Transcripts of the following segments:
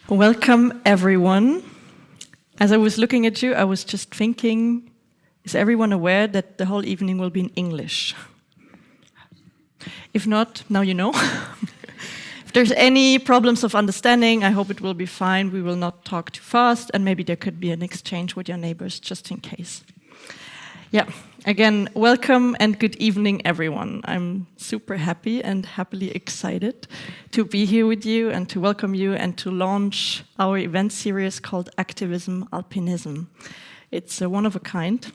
Welcome, everyone. As I was looking at you, I was just thinking, is everyone aware that the whole evening will be in English? If not, now you know. If there's any problems of understanding, I hope it will be fine. We will not talk too fast, and maybe there could be an exchange with your neighbors just in case. Yeah, again, welcome and good evening, everyone. I'm super happy and happily excited to be here with you and to welcome you and to launch our event series called AktivismusAlpinismus. It's one of a kind,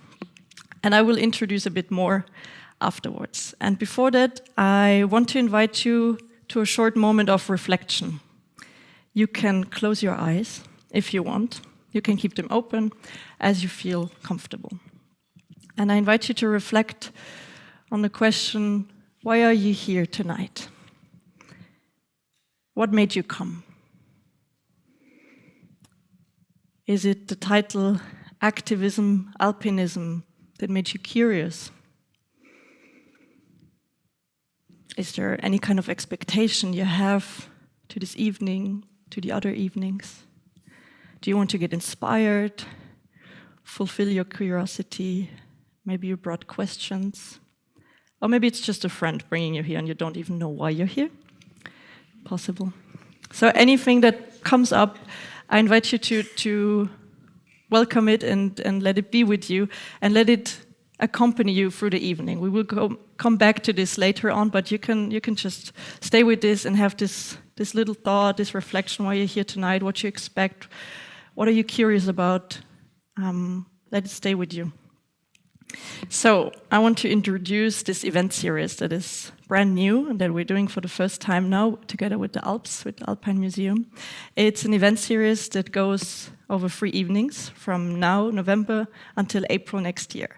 and I will introduce a bit more afterwards. And before that, I want to invite you to a short moment of reflection. You can close your eyes if you want. You can keep them open as you feel comfortable. And I invite you to reflect on the question, why are you here tonight? What made you come? Is it the title AktivismusAlpinismus that made you curious? Is there any kind of expectation you have to this evening, to the other evenings? Do you want to get inspired, fulfill your curiosity? Maybe you brought questions. Or maybe it's just a friend bringing you here and you don't even know why you're here. Possible. So anything that comes up, I invite you to welcome it and let it be with you and let it accompany you through the evening. We will come back to this later on, but you can just stay with this and have this little thought, this reflection, why you're here tonight, what you expect, what are you curious about. Let it stay with you. So I want to introduce this event series that is brand new and that we're doing for the first time now together with the ALPS, with the Alpine Museum. It's an event series that goes over 3 evenings from now, November, until April next year.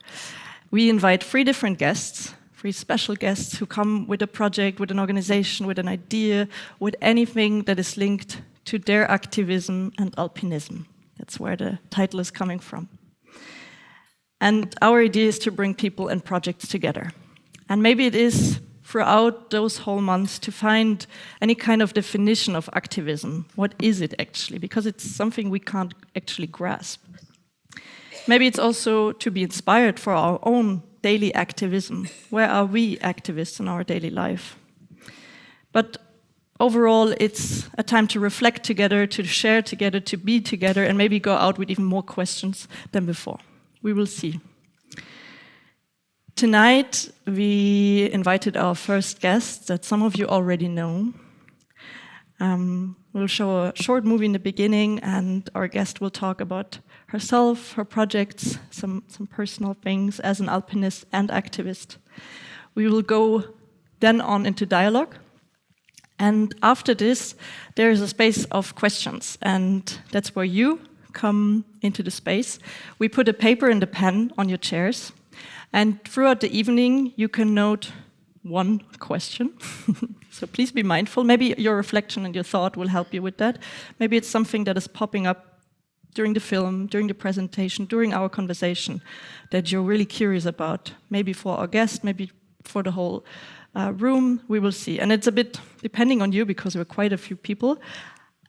We invite 3 different guests, 3 special guests who come with a project, with an organization, with an idea, with anything that is linked to their activism and alpinism. That's where the title is coming from. And our idea is to bring people and projects together. And maybe it is throughout those whole months to find any kind of definition of activism. What is it actually? Because it's something we can't actually grasp. Maybe it's also to be inspired for our own daily activism. Where are we activists in our daily life? But overall, it's a time to reflect together, to share together, to be together, and maybe go out with even more questions than before. We will see. Tonight, we invited our first guest that some of you already know. We'll show a short movie in the beginning, and our guest will talk about herself, her projects, some personal things as an alpinist and activist. We will go then on into dialogue. And after this, there is a space of questions, and that's where you come into the space. We put a paper and a pen on your chairs, and throughout the evening you can note 1 question. So please be mindful. Maybe your reflection and your thought will help you with that. Maybe it's something that is popping up during the film, during the presentation, during our conversation that you're really curious about. Maybe for our guest, maybe for the whole room, we will see. And it's a bit depending on you because we're quite a few people.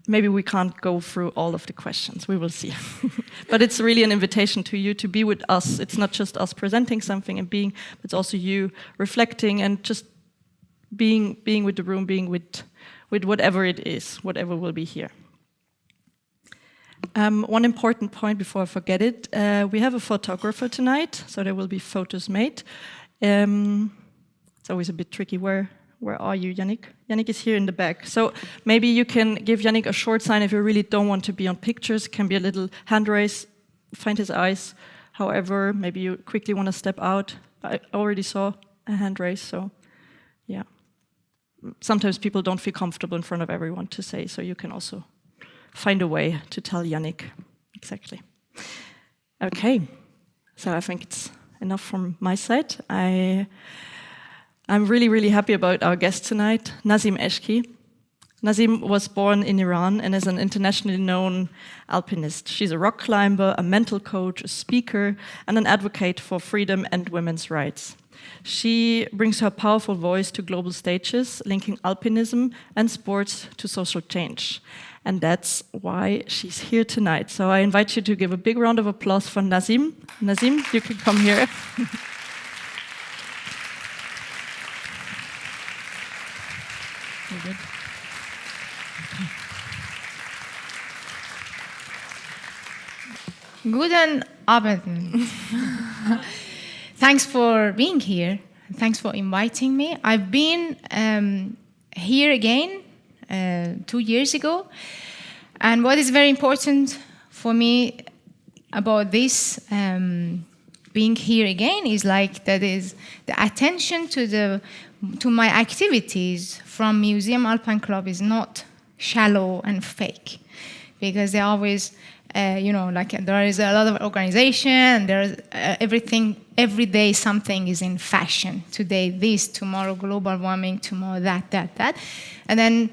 Maybe we can't go through all of the questions, we will see. But it's really an invitation to you to be with us. It's not just us presenting something and being, but it's also you reflecting and just being with the room, being with whatever it is, whatever will be here. One important point before I forget it, we have a photographer tonight, so there will be photos made. It's always a bit tricky. Where are you, Yannick? Yannick is here in the back. So maybe you can give Yannick a short sign if you really don't want to be on pictures. It can be a little hand raise, find his eyes. However, maybe you quickly want to step out. I already saw a hand raise, so yeah. Sometimes people don't feel comfortable in front of everyone to say, so you can also find a way to tell Yannick. Exactly. Okay, so I think it's enough from my side. I'm really, really happy about our guest tonight, Nasim Eshqi. Nasim was born in Iran and is an internationally known alpinist. She's a rock climber, a mental coach, a speaker, and an advocate for freedom and women's rights. She brings her powerful voice to global stages, linking alpinism and sports to social change. And that's why she's here tonight. So I invite you to give a big round of applause for Nasim. Nasim, you can come here. Good. Guten Abend. Thanks for being here. Thanks for inviting me. I've been here again 2 years ago. And what is very important for me about this being here again is that is the attention to my activities from Museum Alpine Club is not shallow and fake, because they always there is a lot of organization, and there's everything, every day something is in fashion. Today this, tomorrow global warming, tomorrow that. And then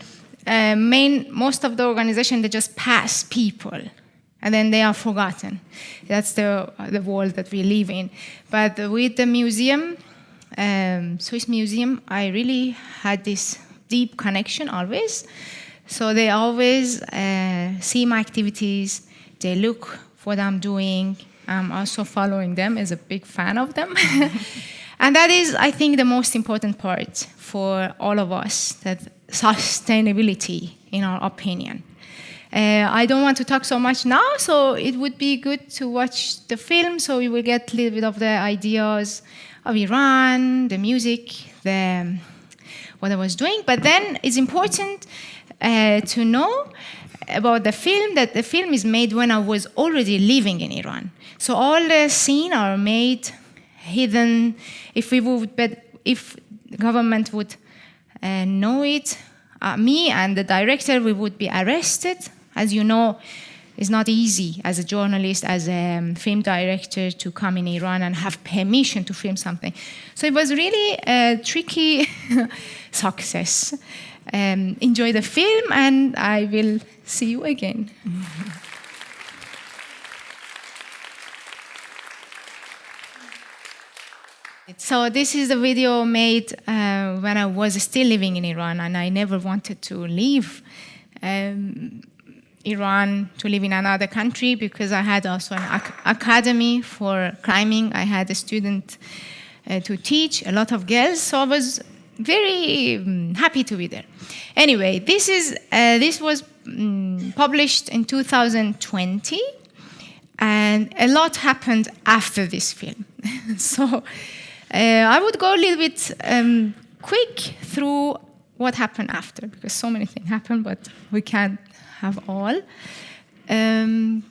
most of the organization, they just pass people, and then they are forgotten. That's the world that we live in. But with the museum, Swiss Museum, I really had this deep connection always. So they always see my activities, they look what I'm doing. I'm also following them, as a big fan of them. And that is, I think, the most important part for all of us, that sustainability, in our opinion. I don't want to talk so much now, so it would be good to watch the film, so we will get a little bit of the ideas of Iran, the music, what I was doing. But then it's important to know about the film, that the film is made when I was already living in Iran. So all the scenes are made hidden. If the government would know it, me and the director, we would be arrested. As you know, it's not easy as a journalist, as a film director, to come in Iran and have permission to film something. So it was really a tricky success. Enjoy the film, and I will see you again. So this is a video made when I was still living in Iran, and I never wanted to leave Iran to live in another country, because I had also an academy for climbing. I had a student to teach, a lot of girls, so I was very happy to be there. Anyway, this was published in 2020, and a lot happened after this film. So I would go a little bit quick through what happened after, because so many things happened, but we can't have all. Can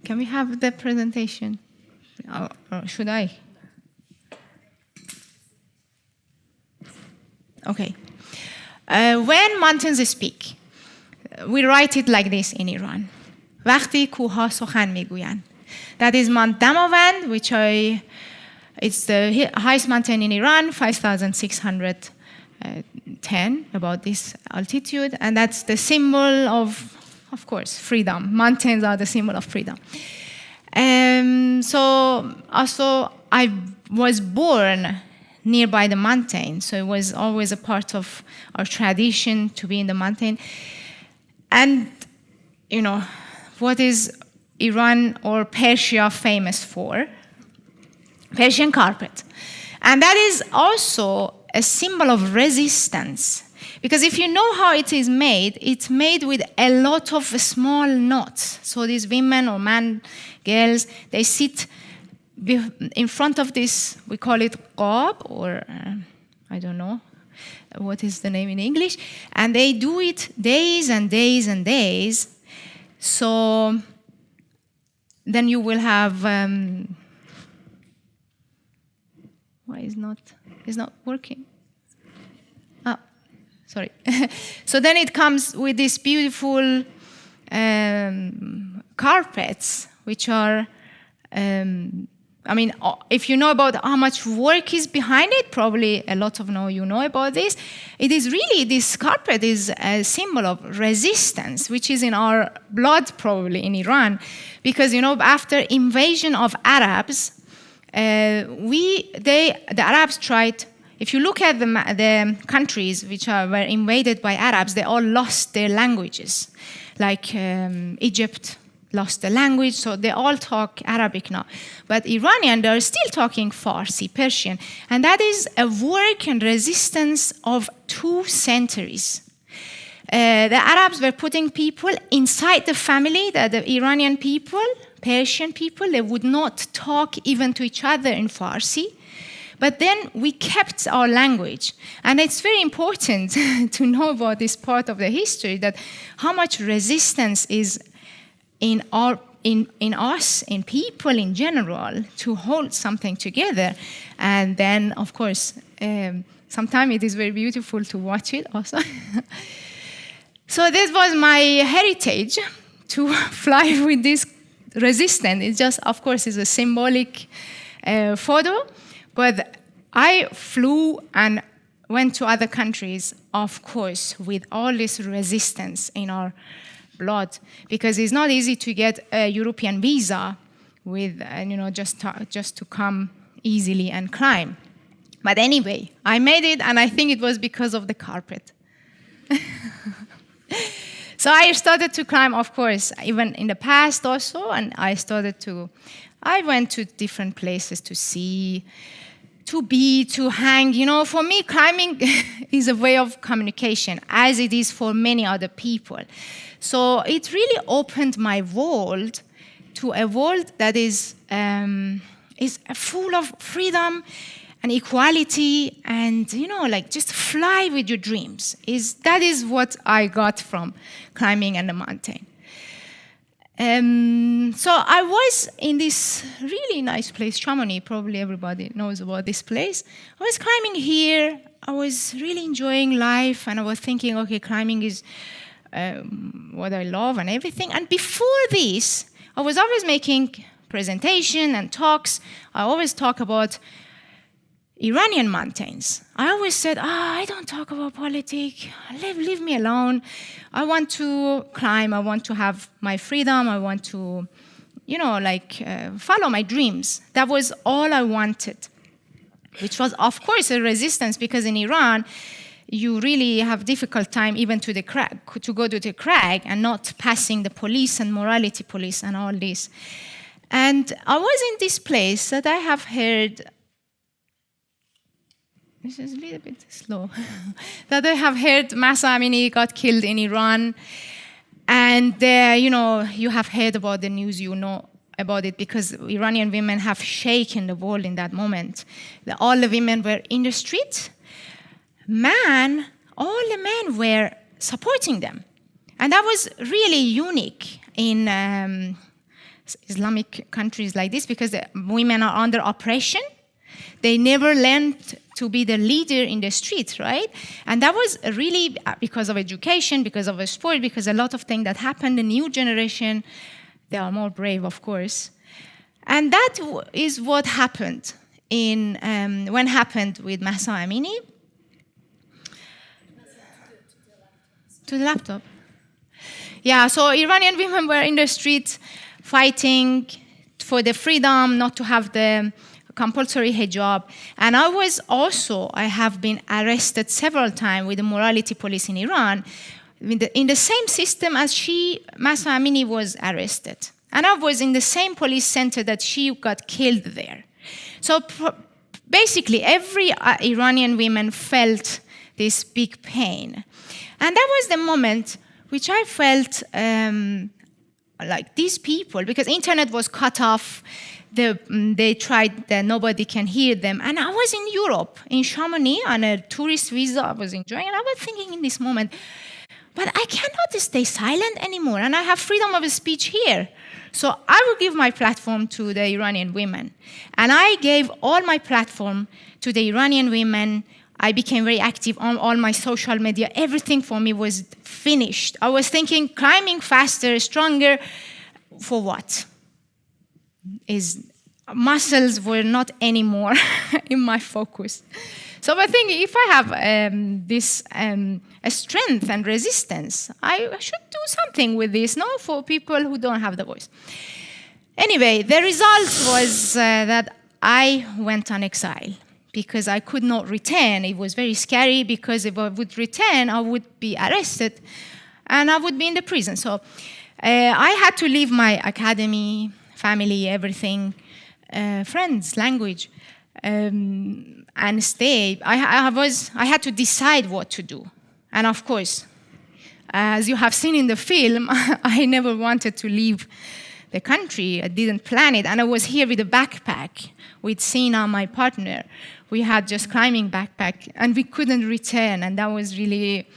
we have the presentation? Or should I? Okay. When mountains speak, we write it like this in Iran. وقتی کوه‌ها سخن میگویند. That is Mount Damavand, it's the highest mountain in Iran, 5,610, about this altitude, and that's the symbol of course, freedom. Mountains are the symbol of freedom. So also, I was born nearby the mountain, so it was always a part of our tradition to be in the mountain. And, what is Iran or Persia famous for? Persian carpet. And that is also a symbol of resistance. Because if you know how it is made, it's made with a lot of small knots. So these women or girls, they sit in front of this, we call it qab, or I don't know what is the name in English, and they do it days and days and days. So then you will have, why is it's not working? Ah, sorry. So then it comes with these beautiful carpets, which are, if you know about how much work is behind it, probably a lot of you know about this. It is really, this carpet is a symbol of resistance, which is in our blood probably in Iran. Because, after invasion of Arabs, the Arabs tried, if you look at the countries which were invaded by Arabs, they all lost their languages. like Egypt lost the language, so they all talk Arabic now. But Iranian, they're still talking Farsi, Persian. And that is a work and resistance of 2 centuries. The Arabs were putting people inside the family, the Iranian people, Persian people, they would not talk even to each other in Farsi. But then we kept our language. And it's very important to know about this part of the history, that how much resistance is in us, in people in general, to hold something together. And then, of course, sometimes it is very beautiful to watch it also. So this was my heritage, to fly with this resistance. It just, of course, is a symbolic photo. But I flew and went to other countries, of course, with all this resistance in our blood, because it's not easy to get a European visa with, just to come easily and climb. But anyway, I made it, and I think it was because of the carpet. So I started to climb, of course, even in the past also, and I went to different places to see, to be, to hang. For me, climbing is a way of communication, as it is for many other people. So it really opened my world to a world that is full of freedom and equality, and just fly with your dreams. That is what I got from climbing and the mountain. So I was in this really nice place, Chamonix. Probably everybody knows about this place. I was climbing here. I was really enjoying life, and I was thinking, okay, climbing is what I love and everything. And before this, I was always making presentation and talks. I always talk about Iranian mountains. I always said, I don't talk about politics. Leave me alone. I want to climb. I want to have my freedom. I want to, follow my dreams. That was all I wanted, which was, of course, a resistance, because in Iran, you really have difficult time even to go to the crag and not passing the police and morality police and all this. And I was in this place that I have heard. This is a little bit slow. That I have heard Mahsa Amini got killed in Iran. And you have heard about the news, about it, because Iranian women have shaken the world in that moment. All the women were in the street. All the men were supporting them. And that was really unique in Islamic countries like this, because the women are under oppression. They never learned to be the leader in the street, right? And that was really because of education, because of a sport, because a lot of things that happened. The new generation, they are more brave, of course. And that is what happened when happened with Mahsa Amini. To the laptop. Yeah, so Iranian women were in the street fighting for the freedom, not to have the compulsory hijab. And I have been arrested several times with the morality police in Iran, in the same system as Mahsa Amini was arrested. And I was in the same police center that she got killed there. So basically, every Iranian woman felt this big pain. And that was the moment which I felt like these people, because internet was cut off, they tried that nobody can hear them. And I was in Europe, in Chamonix, on a tourist visa. I was enjoying, and I was thinking in this moment, but I cannot stay silent anymore, and I have freedom of speech here. So I will give my platform to the Iranian women. And I gave all my platform to the Iranian women. I became very active on all my social media. Everything for me was finished. I was thinking, climbing faster, stronger, for what? Muscles were not anymore in my focus. So I think if I have this strength and resistance, I should do something with this, for people who don't have the voice. Anyway, the result was that I went on exile, because I could not return. It was very scary, because if I would return, I would be arrested. and I would be in the prison. So I had to leave my academy, family, everything, friends, language, and stay. I had to decide what to do. And of course, as you have seen in the film, I never wanted to leave the country. I didn't plan it. And I was here with a backpack with Sina, my partner. We had just climbing backpack, and we couldn't return. And that was really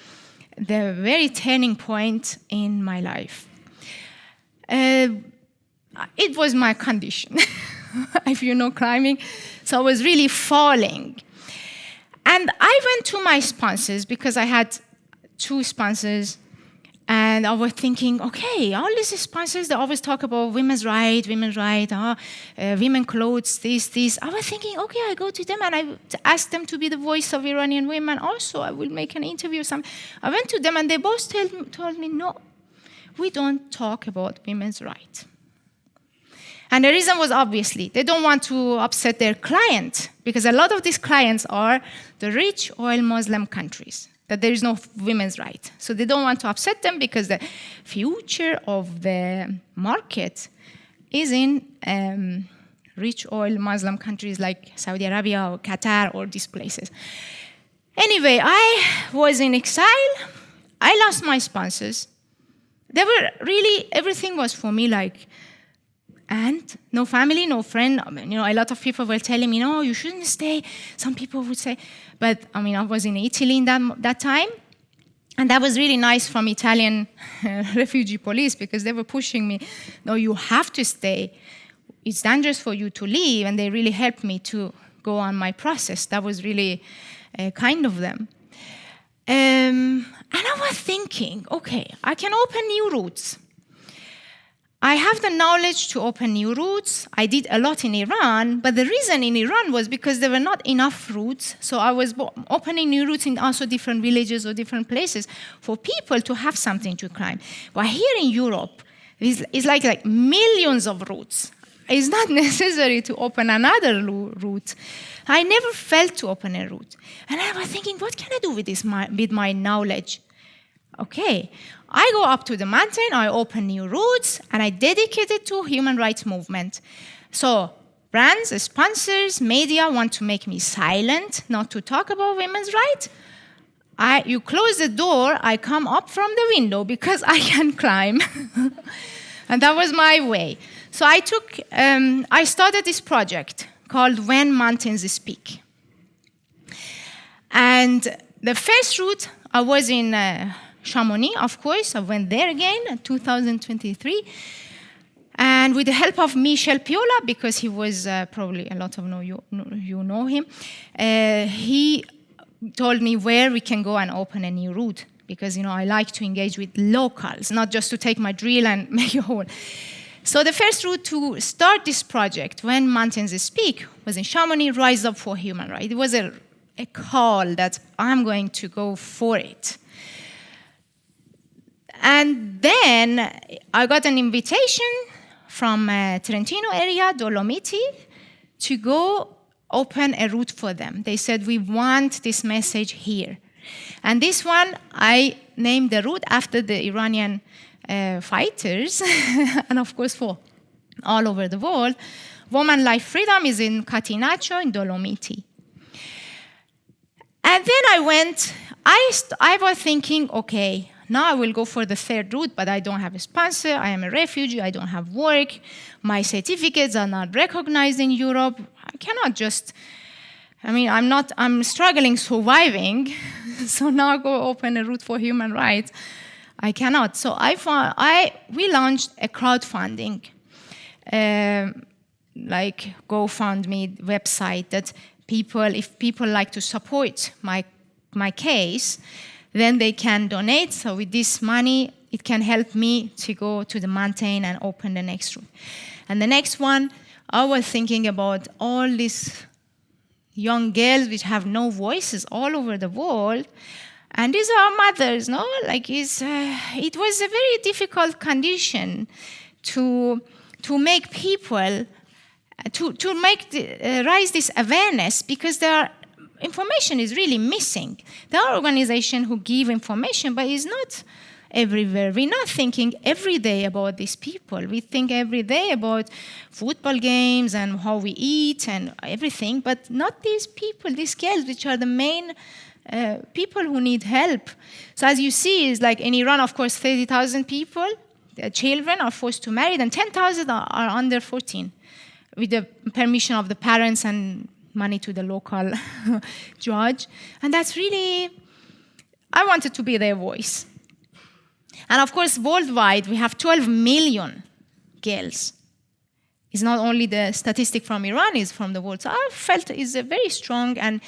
the very turning point in my life. It was my condition, if you know climbing. So I was really falling. And I went to my sponsors, because I had 2 sponsors, and I was thinking, okay, all these sponsors, they always talk about women's rights, women clothes, this. I was thinking, okay, I go to them and I ask them to be the voice of Iranian women. Also, I will make an interview or something. I went to them and they both told me, no, we don't talk about women's rights. And the reason was obviously, they don't want to upset their client, because a lot of these clients are the rich oil Muslim countries, that there is no women's right. So they don't want to upset them, because the future of the market is in rich oil Muslim countries like Saudi Arabia or Qatar or these places. Anyway, I was in exile. I lost my sponsors. They were really, everything was for me like, and no family, no friend. I mean, a lot of people were telling me, no, you shouldn't stay. Some people would say, but I was in Italy in that time. And that was really nice from Italian refugee police, because they were pushing me, no, you have to stay. It's dangerous for you to leave. And they really helped me to go on my process. That was really kind of them. And I was thinking, okay, I can open new routes. I have the knowledge to open new routes. I did a lot in Iran, but the reason in Iran was because there were not enough routes. So I was opening new routes in also different villages or different places for people to have something to climb. But here in Europe, it's like millions of routes. It's not necessary to open another route. I never felt to open a route. And I was thinking, what can I do with with my knowledge? Okay, I go up to the mountain, I open new routes, and I dedicate it to human rights movement. So brands, sponsors, media want to make me silent, not to talk about women's rights. You close the door, I come up from the window because I can climb. And that was my way. So I started this project called When Mountains Speak. And the first route, I was in Chamonix, of course. I went there again in 2023. And with the help of Michel Piola, because he was probably a lot of you know him, he told me where we can go and open a new route. Because, I like to engage with locals, not just to take my drill and make a hole. So the first route to start this project, When Mountains Speak, was in Chamonix, Rise Up for Human Rights. It was a call that I'm going to go for it. And then I got an invitation from Trentino area, Dolomiti, to go open a route for them. They said, we want this message here. And this one, I named the route after the Iranian fighters, and of course for all over the world. Woman Life Freedom is in Catinaccio, in Dolomiti. And then I was thinking, okay, now I will go for the third route, but I don't have a sponsor, I am a refugee, I don't have work, my certificates are not recognized in Europe. I cannot just, I'm struggling, surviving, so now I go open a route for human rights. I cannot. So we launched a crowdfunding, like GoFundMe website that if people like to support my case, then they can donate. So with this money, it can help me to go to the mountain and open the next route. And the next one, I was thinking about all these young girls which have no voices all over the world. And these are mothers, no? It was a very difficult condition to make people, raise this awareness, because information is really missing. There are organizations who give information, but it's not everywhere. We're not thinking every day about these people. We think every day about football games and how we eat and everything, but not these people, these girls, which are the main people who need help. So as you see, is like in Iran, of course, 30,000 people, children are forced to marry, and 10,000 are under 14, with the permission of the parents and money to the local judge. And that's really, I wanted to be their voice. And of course, worldwide, we have 12 million girls. It's not only the statistic from Iran, it's from the world. So I felt it's a very strong and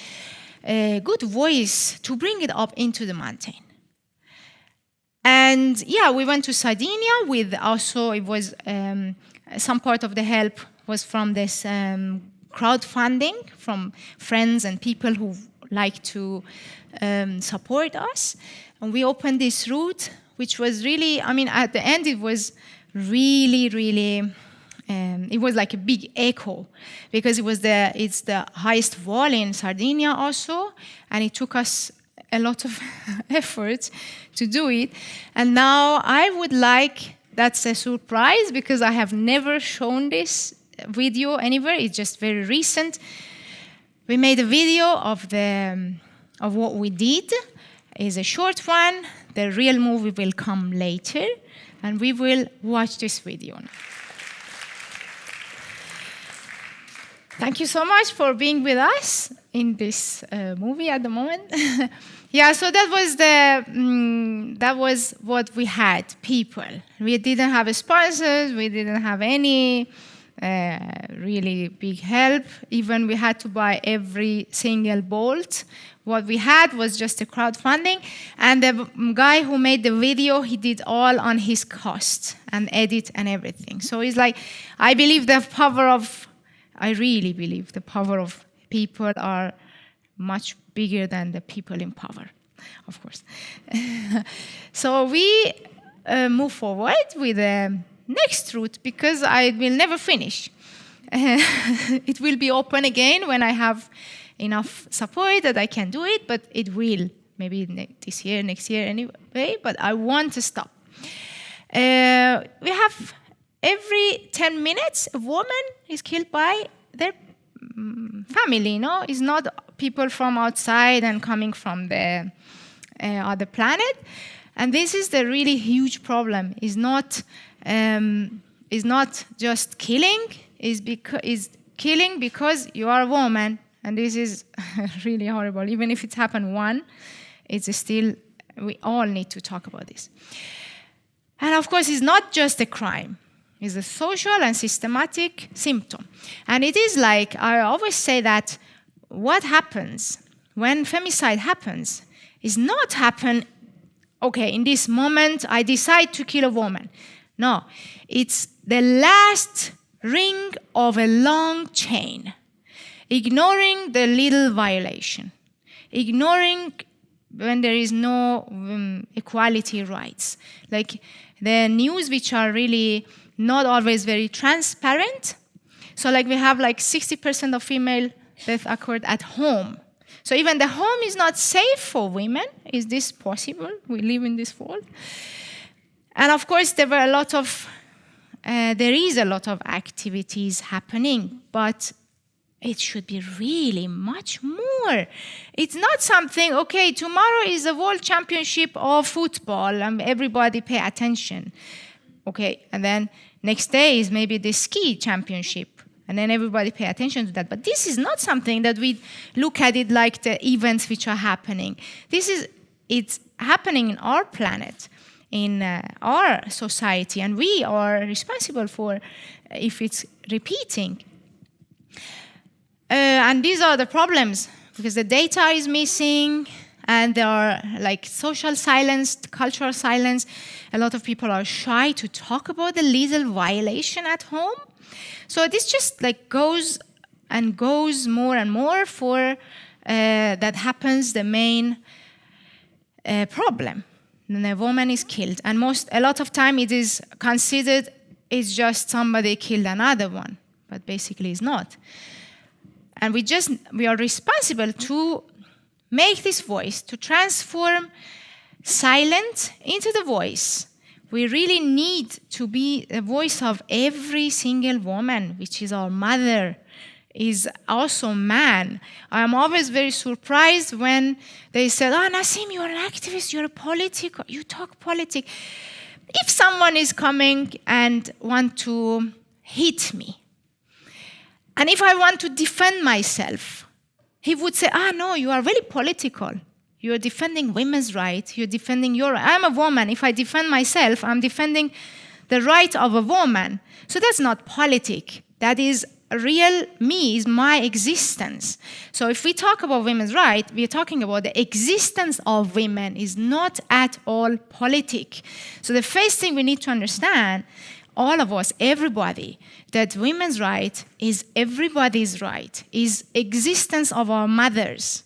good voice to bring it up into the mountain. And yeah, we went to Sardinia with also, it was some part of the help was from this crowdfunding from friends and people who like to support us. And we opened this route, which was really, I mean, at the end it was really, really, it was like a big echo, because it's the highest wall in Sardinia also, and it took us a lot of effort to do it. And now I would like, that's a surprise, because I have never shown this video anywhere, it's just very recent. We made a video of what we did. It's a short one. The real movie will come later, and we will watch this video. Thank you so much for being with us in this movie at the moment. Yeah, so that was what we had, people. We didn't have sponsors, we didn't have any really big help. Even we had to buy every single bolt. What we had was just a crowdfunding, and the guy who made the video, he did all on his cost and edit and everything. So it's like, I really believe the power of people are much bigger than the people in power, of course. So we move forward with the next route, because I will never finish. It will be open again when I have enough support that I can do it, but it will, maybe this year, next year anyway, but I want to stop. We have every 10 minutes, a woman is killed by their family, It's not people from outside and coming from the other planet. And this is the really huge problem. It's not just killing, is killing because you are a woman. And this is really horrible. Even if it's happened one, it's still, we all need to talk about this. And of course, it's not just a crime. It's a social and systematic symptom. And it is like, I always say that what happens when femicide happens is not happen, okay, in this moment I decide to kill a woman. No, it's the last ring of a long chain. Ignoring the little violation. Ignoring when there is no equality rights. Like the news which are really not always very transparent. So like we have like 60% of female death occurred at home. So even the home is not safe for women. Is this possible? We live in this world. And of course there is a lot of activities happening, but it should be really much more. It's not something, okay, tomorrow is the World Championship of football and everybody pay attention. Okay, and then next day is maybe the ski championship and then everybody pay attention to that. But this is not something that we look at it like the events which are happening. It's happening in our planet, in our society, and we are responsible for if it's repeating. And these are the problems, because the data is missing, and there are like social silence, cultural silence. A lot of people are shy to talk about the little violation at home. So this just like goes and goes more and more for that happens the main problem. When a woman is killed, and a lot of time it is considered it's just somebody killed another one, but basically it's not. And we are responsible to make this voice, to transform silent into the voice. We really need to be the voice of every single woman, which is our mother, is also man. I'm always very surprised when they said, "Oh, Nasim, you're an activist, you're a politic, you talk politics." If someone is coming and want to hit me, and if I want to defend myself, he would say, no, you are very political. You're defending women's rights. You're defending your... I'm a woman. If I defend myself, I'm defending the right of a woman. So that's not politic. That is real me, is my existence. So if we talk about women's rights, we're talking about the existence of women is not at all politic. So the first thing we need to understand, all of us, everybody, that women's right is everybody's right, is existence of our mothers.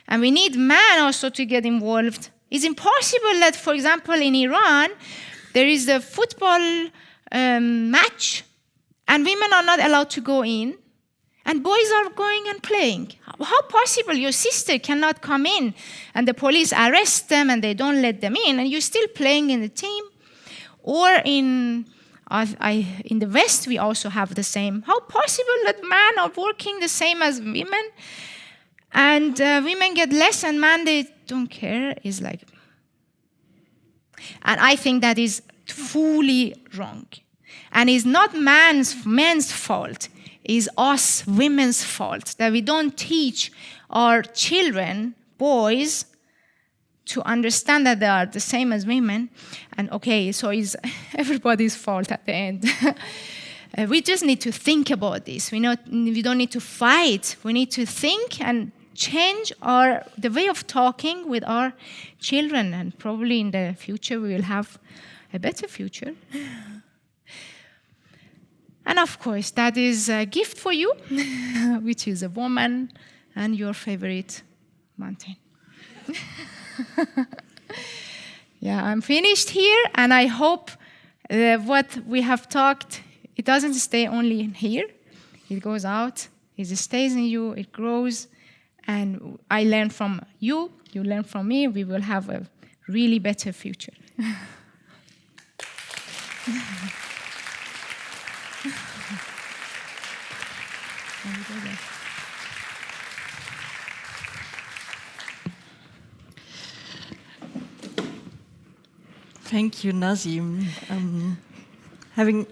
And we need men also to get involved. It's impossible that, for example, in Iran, there is a football match, and women are not allowed to go in, and boys are going and playing. How possible your sister cannot come in, and the police arrest them, and they don't let them in, and you're still playing in the team? Or in the West, we also have the same. How possible that men are working the same as women, and women get less, and men, they don't care? Is like, and I think that is fully wrong. And it's not men's fault. It's us, women's fault, that we don't teach our children, boys, to understand that they are the same as women. And okay, so it's everybody's fault at the end. We just need to think about this. We don't need to fight. We need to think and change the way of talking with our children. And probably in the future, we will have a better future. And of course, that is a gift for you, which is a woman and your favorite mountain. Yeah, I'm finished here, and I hope what we have talked, it doesn't stay only in here. It goes out, it stays in you, it grows, and I learn from you, you learn from me, we will have a really better future. Thank you, Nasim. Having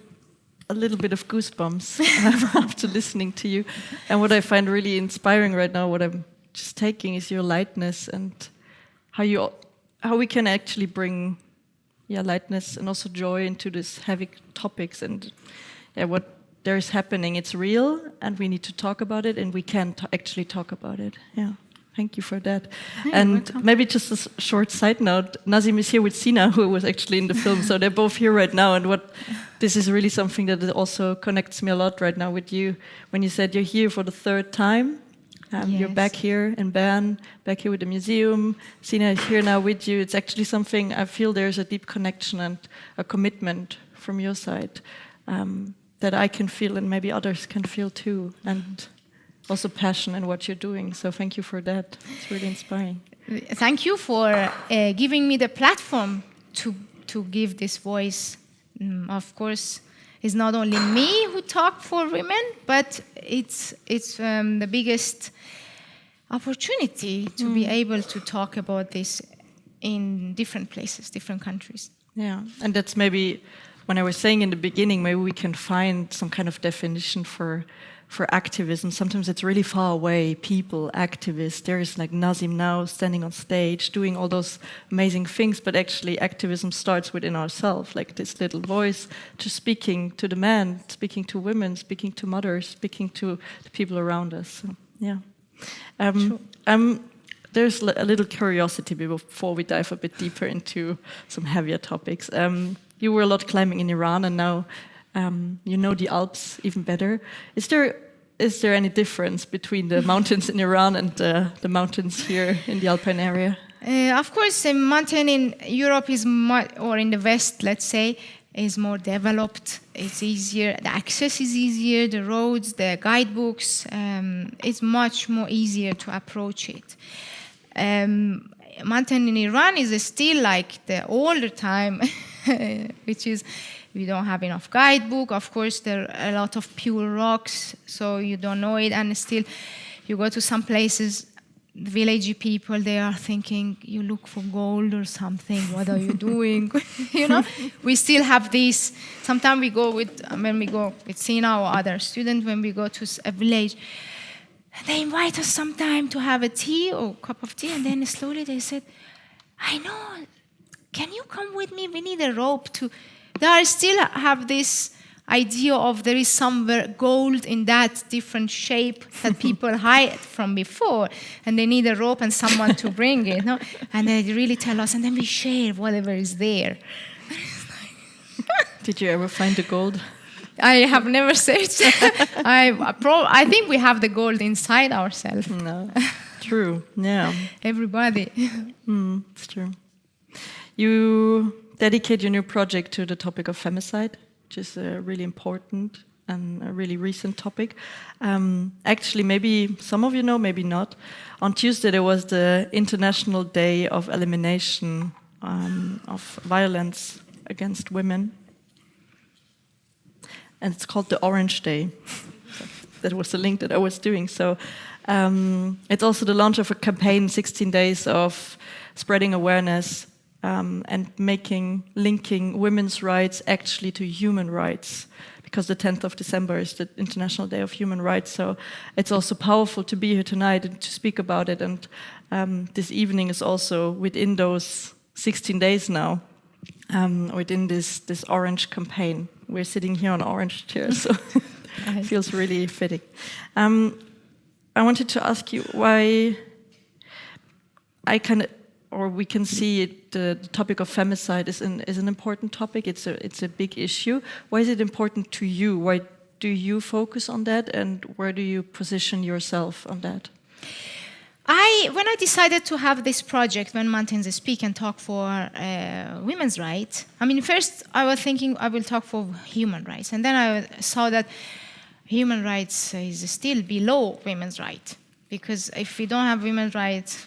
a little bit of goosebumps after listening to you. And what I find really inspiring right now, what I'm just taking, is your lightness and how we can actually bring lightness and also joy into these heavy topics. And what there is happening, it's real, and we need to talk about it, and we can actually talk about it. Yeah. Thank you for that. And maybe just a short side note, Nasim is here with Sina, who was actually in the film, so they're both here right now. And this is really something that also connects me a lot right now with you. When you said you're here for the third time, yes. You're back here in Bern, back here with the museum. Sina is here now with you. It's actually something I feel there's a deep connection and a commitment from your side that I can feel, and maybe others can feel too. And also passion in what you're doing. So thank you for that. It's really inspiring. Thank you for giving me the platform to give this voice. Of course, it's not only me who talk for women, but it's the biggest opportunity to be able to talk about this in different places, different countries. Yeah, and that's maybe, when I was saying in the beginning, maybe we can find some kind of definition for activism. Sometimes it's really far away, people, activists. There is like Nasim now standing on stage, doing all those amazing things, but actually activism starts within ourselves, like this little voice, just speaking to the men, speaking to women, speaking to mothers, speaking to the people around us. So, yeah. Sure. There's a little curiosity before we dive a bit deeper into some heavier topics. You were a lot climbing in Iran, and now you know the Alps even better. Is there any difference between the mountains in Iran and the mountains here in the Alpine area? Of course, a mountain in Europe is or in the West, let's say, is more developed. It's easier. The access is easier. The roads, the guidebooks, it's much more easier to approach it. mountain in Iran is still like the older time, which is we don't have enough guidebook. Of course, there are a lot of pure rocks, so you don't know it. And still, you go to some places, village people, they are thinking, you look for gold or something. What are you doing? We still have this. Sometimes when we go with Sina or other students, when we go to a village, they invite us sometime to have a tea or cup of tea, and then slowly they said, I know, can you come with me? We need a rope to... They still have this idea of there is somewhere gold in that different shape that people hide from before, and they need a rope and someone to bring it. No? And they really tell us, and then we share whatever is there. Did you ever find the gold? I have never searched. I think we have the gold inside ourselves. No, true. Yeah, everybody. It's true. You dedicate your new project to the topic of femicide, which is a really important and a really recent topic. Actually, maybe some of you know, maybe not. On Tuesday, there was the International Day of Elimination of Violence Against Women. And it's called the Orange Day. So that was the link that I was doing. So it's also the launch of a campaign, 16 days of spreading awareness and linking women's rights actually to human rights, because the 10th of December is the International Day of Human Rights. So it's also powerful to be here tonight and to speak about it. And this evening is also within those 16 days now, within this orange campaign. We're sitting here on orange chairs, so it feels really fitting. I wanted to ask you why we can see the topic of femicide is an important topic. It's a big issue. Why is it important to you? Why do you focus on that, and where do you position yourself on that? When I decided to have this project, when Mountains Speak and talk for women's rights, first I was thinking I will talk for human rights, and then I saw that human rights is still below women's rights, because if we don't have women's rights,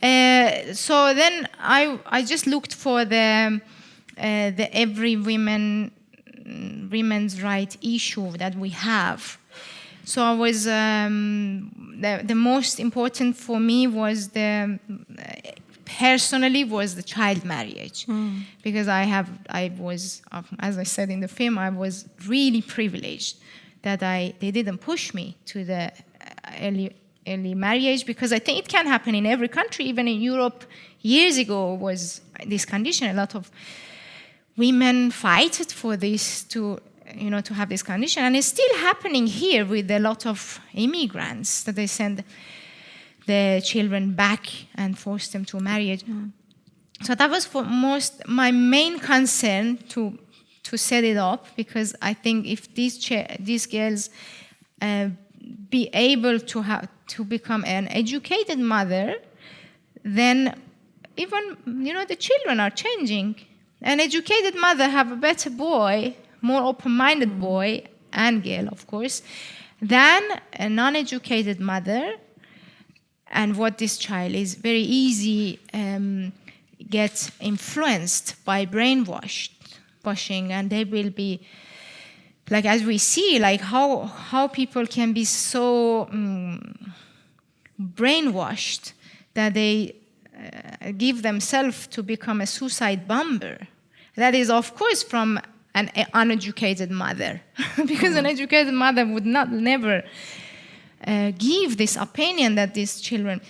so then I just looked for the every women's right issue that we have. So I was the most important for me was personally the child marriage, because I was, as I said in the film, I was really privileged that they didn't push me to the early marriage, because I think it can happen in every country. Even in Europe years ago was this condition. A lot of women fought for this to have this condition, and it's still happening here with a lot of immigrants that they send the children back and force them to marriage. So that was my main concern to set it up, because I think if these girls be able to become an educated mother, then even the children are changing. An educated mother have a better boy, more open-minded boy and girl, of course, than a non-educated mother. And what this child is very easy gets influenced by brainwashing, and they will be like, as we see, like how people can be so brainwashed that they give themselves to become a suicide bomber. That is, of course, from an uneducated mother, because an educated mother would never give this opinion that these children.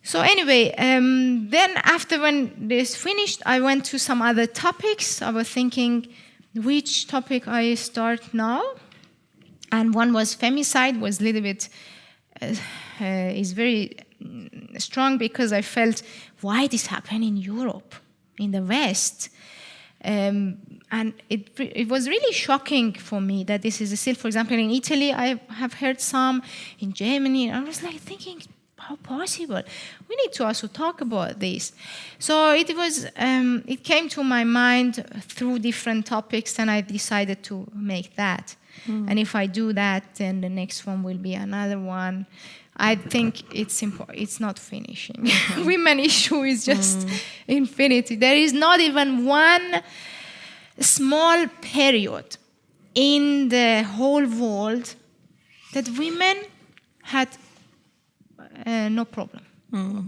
So anyway, then after when this finished, I went to some other topics. I was thinking which topic I start now, and one was femicide. Was a little bit is very strong, because I felt why this happened in Europe, in the West. And it was really shocking for me that this is still, for example, in Italy, I have heard some, in Germany. I was like thinking, how possible? We need to also talk about this. So it came to my mind through different topics, and I decided to make that. And if I do that, then the next one will be another one. I think it's not finishing. Women issue is just infinity. There is not even one small period in the whole world that women had no problem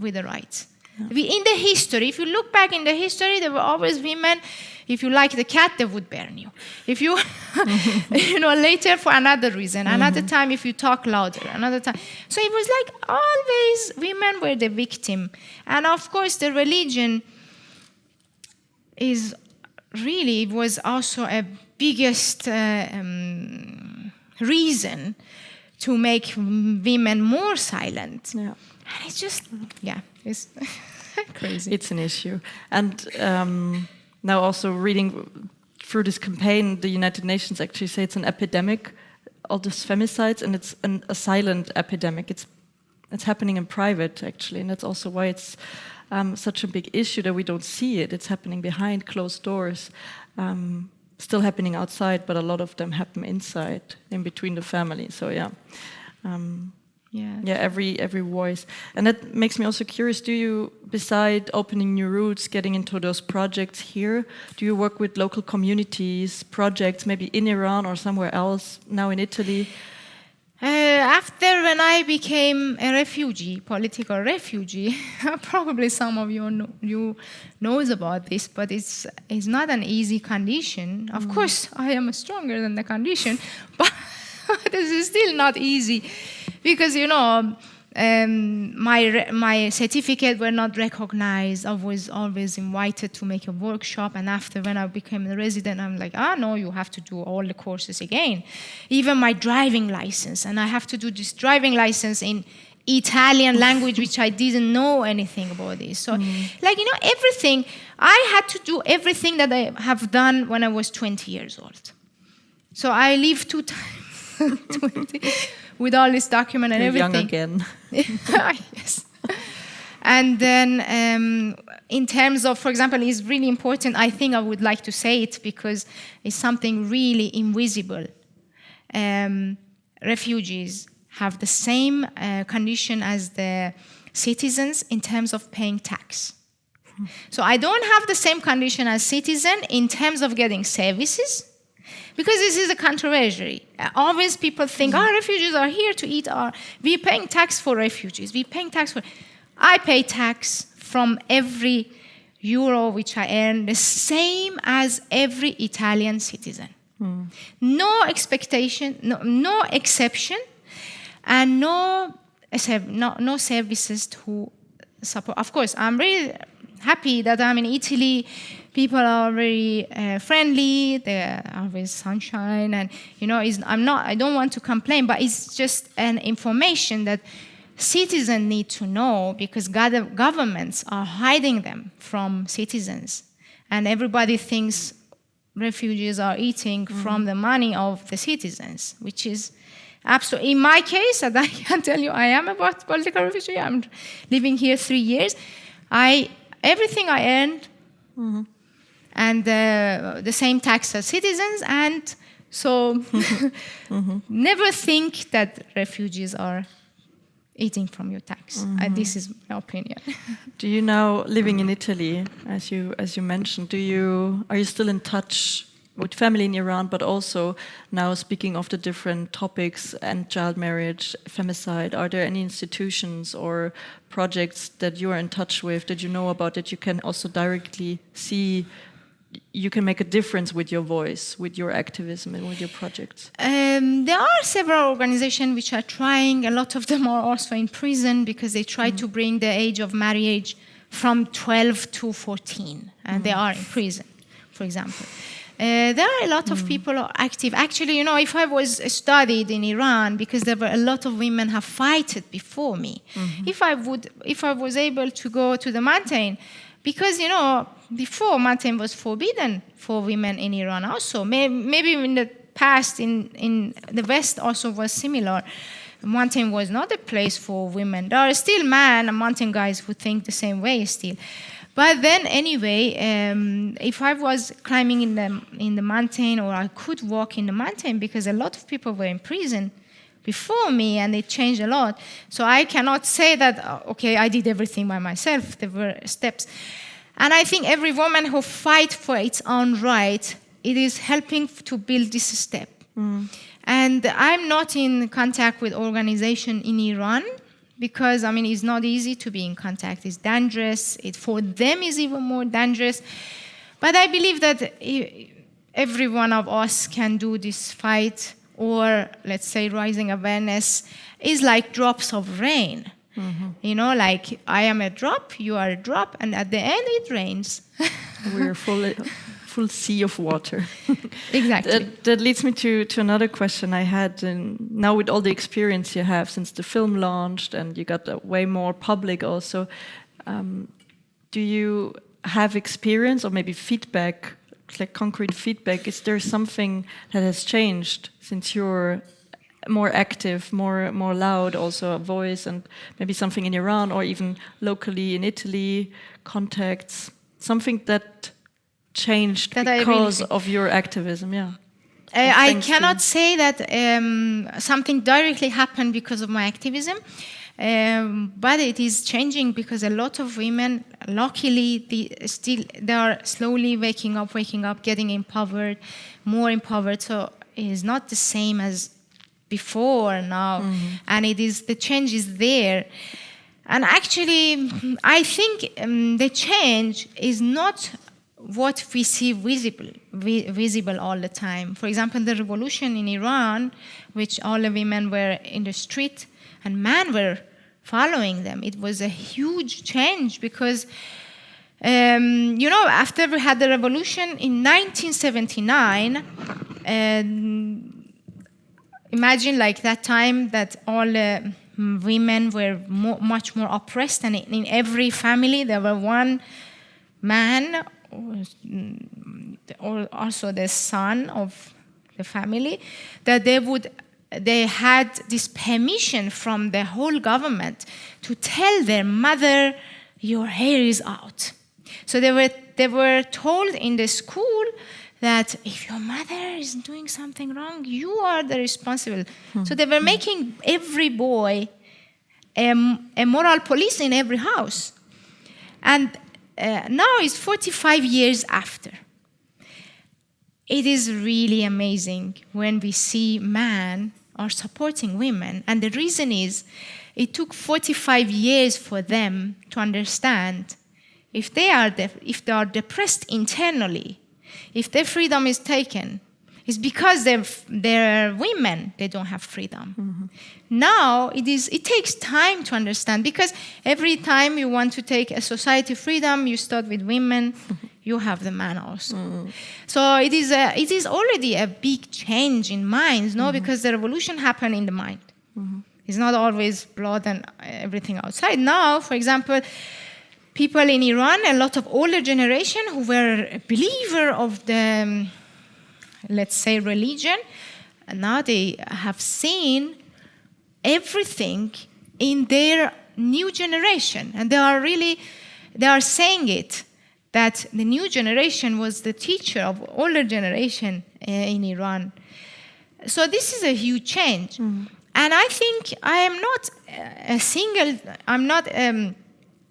with the rights. Yeah. In the history, if you look back in the history, there were always women. If you like the cat, they would burn you. If you, later for another reason. Another time, if you talk louder. Another time. So it was like always women were the victim. And of course, the religion was also a biggest reason to make women more silent. Yeah. And it's just, it's crazy. It's an issue. And now also reading through this campaign, the United Nations actually say it's an epidemic, all these femicides, and it's a silent epidemic. It's happening in private, actually, and that's also why it's such a big issue that we don't see it. It's happening behind closed doors, still happening outside, but a lot of them happen inside, in between the family. So every voice. And that makes me also curious, do you, beside opening new routes, getting into those projects here, do you work with local communities, projects, maybe in Iran or somewhere else, now in Italy? After when I became a refugee, political refugee, probably some of you knows about this, but it's not an easy condition. Of course, I am stronger than the condition, but this is still not easy. Because, my certificate were not recognized. I was always invited to make a workshop. And after, when I became a resident, I'm like, no, you have to do all the courses again. Even my driving license. And I have to do this driving license in Italian language, which I didn't know anything about this. So, everything. I had to do everything that I have done when I was 20 years old. So I lived 2 times 20. With all this document and everything. Young again. Yes. And then in terms of, for example, it's really important, I think I would like to say it because it's something really invisible. Refugees have the same condition as the citizens in terms of paying tax. So I don't have the same condition as citizen in terms of getting services. Because this is a controversy. Always people think, refugees are here to eat. We're paying tax for refugees. I pay tax from every euro which I earn, the same as every Italian citizen. No expectation, no exception, and no services to support. Of course, I'm really happy that I'm in Italy. People are very friendly. They're always sunshine, and I don't want to complain, but it's just an information that citizens need to know because governments are hiding them from citizens, and everybody thinks refugees are eating from the money of the citizens, which is absolutely. In my case, and I can tell you, I am a political refugee. I'm living here 3 years. Everything I earned. And the same tax as citizens, and so never think that refugees are eating from your tax. This is my opinion. Do you now, living in Italy, as you mentioned, are you still in touch with family in Iran, but also now speaking of the different topics and child marriage, femicide, are there any institutions or projects that you are in touch with, that you know about, that you can also directly see you can make a difference with your voice, with your activism and with your projects? There are several organizations which are trying. A lot of them are also in prison because they try to bring the age of marriage from 12 to 14, and they are in prison, for example. There are a lot of people are active. Actually, if I was studied in Iran, because there were a lot of women have fought before me, if I was able to go to the mountain, because before mountain was forbidden for women in Iran also. Maybe in the past in the West also was similar. mountain was not a place for women. There are still men and mountain guys who think the same way still. But then anyway, if I was climbing in the mountain, or I could walk in the mountain, because a lot of people were in prison before me and it changed a lot. So I cannot say that, okay, I did everything by myself. There were steps. And I think every woman who fights for its own right, it is helping to build this step. And I'm not in contact with organization in Iran, because, I mean, it's not easy to be in contact. It's dangerous. For them, it's even more dangerous. But I believe that every one of us can do this fight, or, let's say, raising awareness is like drops of rain. You know, like I am a drop, you are a drop, and at the end, it rains. We're full sea of water. Exactly. That leads me to another question I had. Now with all the experience you have since the film launched, and you got way more public also, do you have experience or maybe feedback, like concrete feedback? Is there something that has changed since you're more active, more loud, also a voice, and maybe something in Iran or even locally in Italy, contacts, something that changed that because of your activism? Yeah. I cannot say that something directly happened because of my activism, but it is changing because a lot of women, luckily, they are slowly waking up, getting empowered, more empowered. So it is not the same as before now, and the change is there. And actually, I think the change is not what we see visible all the time. For example, the revolution in Iran, which all the women were in the street and men were following them, it was a huge change because, after we had the revolution in 1979, imagine like that time that all women were much more oppressed, and in every family there were one man, or also the son of the family, that they had this permission from the whole government to tell their mother, your hair is out. So they were told in the school that if your mother is doing something wrong, you are the responsible. So they were making every boy a moral police in every house. And now it's 45 years after. It is really amazing when we see men are supporting women. And the reason is, it took 45 years for them to understand if they are depressed internally, if their freedom is taken, it's because they're women, they don't have freedom. Now, it takes time to understand, because every time you want to take a society freedom, you start with women, you have the man also. So it is already a big change in minds, because the revolution happened in the mind. It's not always blood and everything outside. Now, for example, people in Iran, a lot of older generation who were a believer of the, let's say, religion, and now they have seen everything in their new generation. And they are saying it, that the new generation was the teacher of older generation in Iran. So this is a huge change. And I think I'm not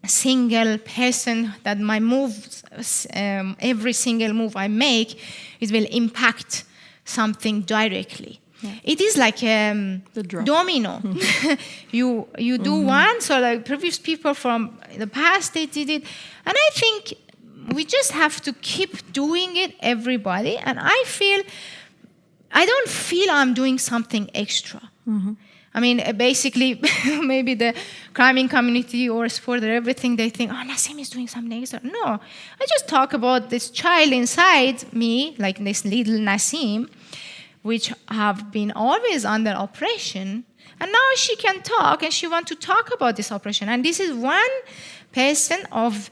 a single person that my moves, every single move I make, it will impact something directly. Yeah. It is like a domino. You do one, so like previous people from the past, they did it. And I think we just have to keep doing it, everybody. And I don't feel I'm doing something extra. I mean, basically, maybe the climbing community or sport or everything, they think, oh, Nasim is doing something extra. No, I just talk about this child inside me, like this little Nasim, which have been always under oppression. And now she can talk, and she wants to talk about this oppression. And this is one person of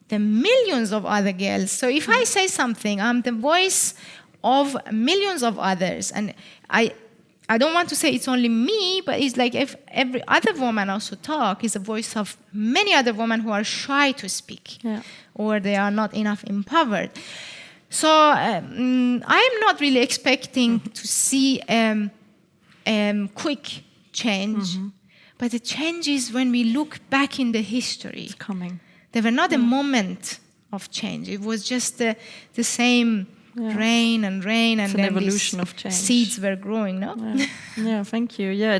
the millions of other girls. So if I say something, I'm the voice of millions of others. And I don't want to say it's only me, but it's like if every other woman also talk, is the voice of many other women who are shy to speak, or they are not enough empowered. So I'm not really expecting to see quick change, but the change is when we look back in the history. It's coming. There were not a moment of change. It was just the same rain, and it's an then evolution of change. Seeds were growing, no? Yeah, thank you. Yeah,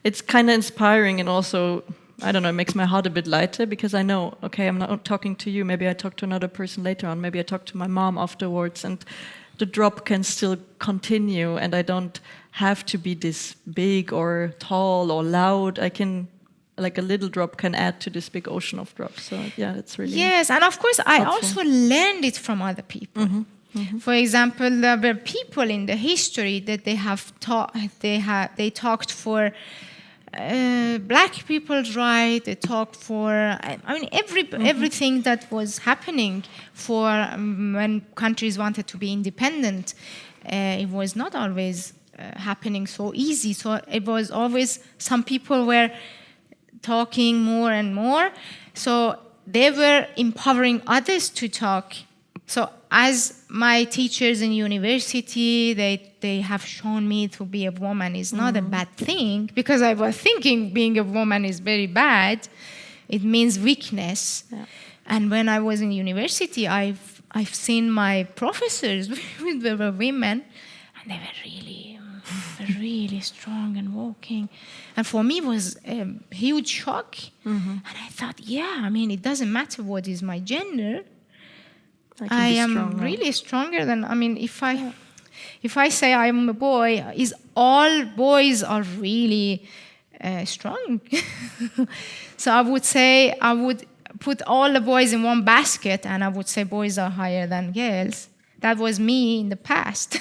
it's kind of inspiring, and also, I don't know, it makes my heart a bit lighter, because I know, okay, I'm not talking to you, maybe I talk to another person later on, maybe I talk to my mom afterwards, and the drop can still continue, and I don't have to be this big or tall or loud. I can, like a little drop can add to this big ocean of drops. So yeah, it's really yes, and of course I helpful. also learned it from other people. For example, there were people in the history that they have taught. They talked for black people's right. They talked for everything that was happening for when countries wanted to be independent. It was not always happening so easy. So it was always some people were talking more and more. So they were empowering others to talk. So as my teachers in university, they have shown me to be a woman is not a bad thing, because I was thinking being a woman is very bad. It means weakness. Yeah. And when I was in university, I've seen my professors, they were women, and they were really strong and walking. And for me, it was a huge shock. And I thought, it doesn't matter what is my gender. I am really stronger than, if I say I'm a boy, is all boys are really strong. So I would say, I would put all the boys in one basket, and I would say boys are higher than girls. That was me in the past.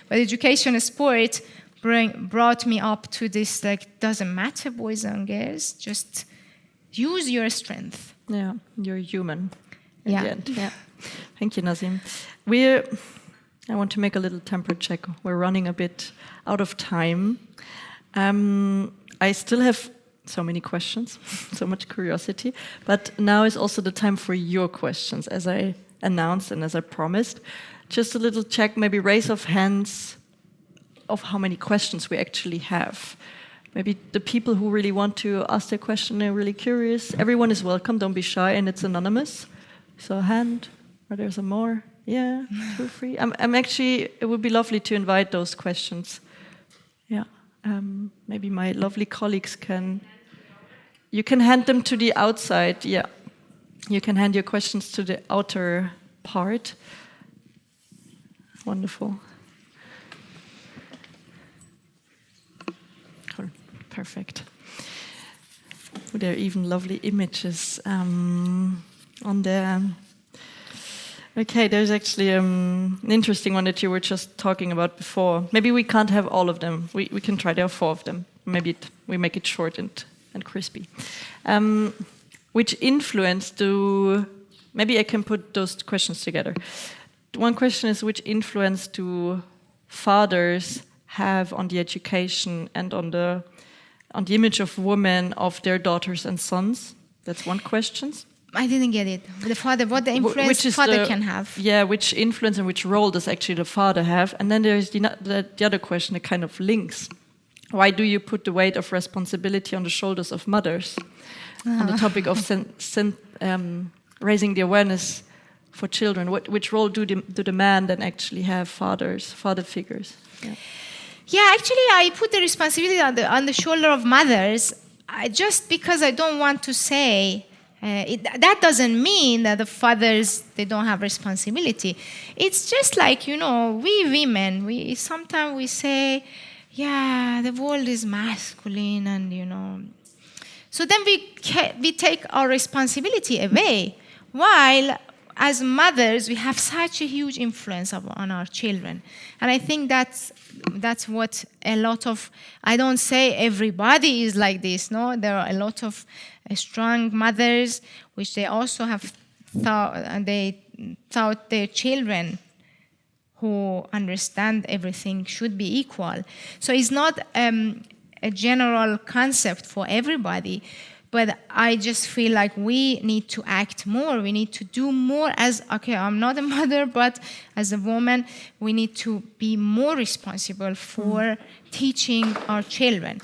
But education and sport brought me up to this, like, doesn't matter boys and girls, just use your strength. Yeah, you're human in the end. Yeah. Thank you, Nasim. I want to make a little temper check. We're running a bit out of time. I still have so many questions, so much curiosity, but now is also the time for your questions, as I announced and as I promised. Just a little check, maybe raise of hands of how many questions we actually have. Maybe the people who really want to ask their question, they're really curious. Everyone is welcome, don't be shy, and it's anonymous. So a hand, or there's some more. Yeah, feel free. I'm actually, it would be lovely to invite those questions. Yeah, maybe my lovely colleagues you can hand them to the outside. Yeah, you can hand your questions to the outer part. Wonderful. Cool. Perfect. There are even lovely images on there. Okay, there's actually an interesting one that you were just talking about before. Maybe we can't have all of them. We can try. There are 4 of them. Maybe we make it short and crispy. Which influence maybe I can put those questions together. One question is, which influence do fathers have on the education and on the image of women of their daughters and sons? That's one question. I didn't get it. The father, what the influence the father can have. Yeah, which influence and which role does actually the father have? And then there's the other question that kind of links. Why do you put the weight of responsibility on the shoulders of mothers? On the topic of raising the awareness for children, which role do the men then actually have, father figures? Yeah, actually, I put the responsibility on the shoulder of mothers, just because I don't want to say. That doesn't mean that the fathers, they don't have responsibility. It's just like, we women, sometimes we say, the world is masculine, and so then we take our responsibility away, while as mothers we have such a huge influence on our children. And I think that's what a lot of, I don't say everybody is like this, no, there are a lot of strong mothers which they also have thought their children who understand everything should be equal. So it's not a general concept for everybody, but I just feel like we need to act more. We need to do more I'm not a mother, but as a woman, we need to be more responsible for teaching our children.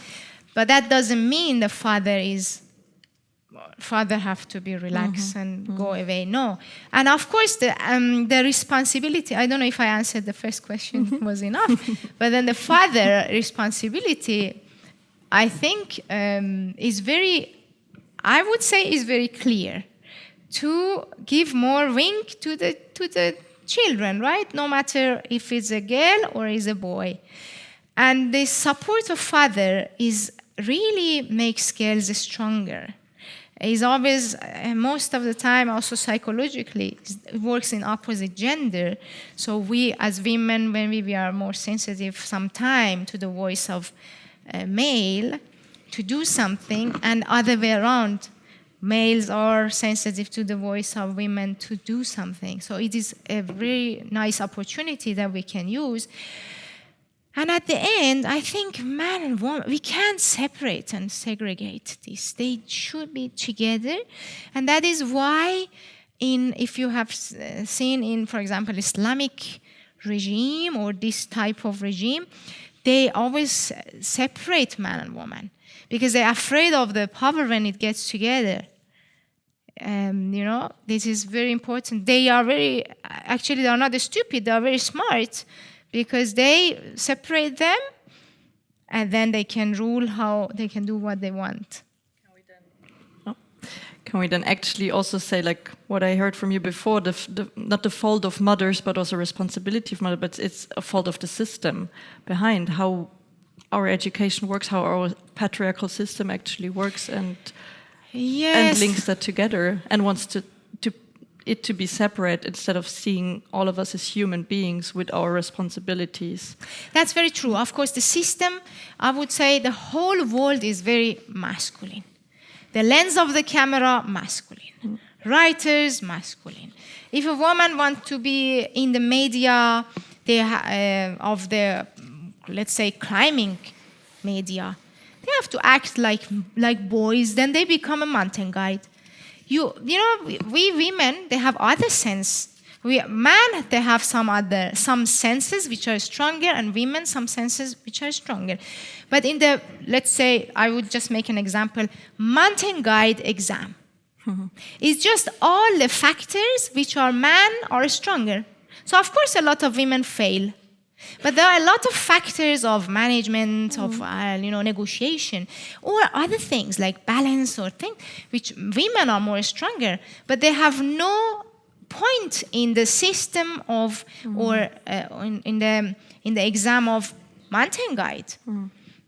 But that doesn't mean the father have to be relaxed and go away. No. And of course, the responsibility, I don't know if I answered the first question was enough, but then the father responsibility, I think, is very clear, to give more wing to the children, right? No matter if it's a girl or is a boy. And the support of father really makes girls stronger. Is always, most of the time, also psychologically, it works in opposite gender. So we, as women, when we are more sensitive sometimes to the voice of a male to do something, and other way around, males are sensitive to the voice of women to do something. So it is a very nice opportunity that we can use. And at the end, I think man and woman, we can't separate and segregate this. They should be together. And that is why, if you have seen in, for example, Islamic regime or this type of regime, they always separate man and woman because they're afraid of the power when it gets together. This is very important. They are they are not stupid, they are very smart, because they separate them, and then they can rule how they can do what they want. Can we then actually also say, like what I heard from you before, not the fault of mothers, but also responsibility of mothers, but it's a fault of the system behind how our education works, how our patriarchal system actually works, and links that together, and wants it to be separate instead of seeing all of us as human beings with our responsibilities. That's very true. Of course, the system, I would say the whole world is very masculine. The lens of the camera, masculine. Writers, masculine. If a woman wants to be in the media of the, let's say, climbing media, they have to act like boys, then they become a mountain guide. We women, they have other sense. Men, they have some senses which are stronger, and women, some senses which are stronger. But in the, let's say, I would just make an example, mountain guide exam. It's just all the factors which are men are stronger. So of course a lot of women fail. But there are a lot of factors of management, of negotiation, or other things like balance or things which women are more stronger, but they have no point in the system of or in the exam of mountain guide.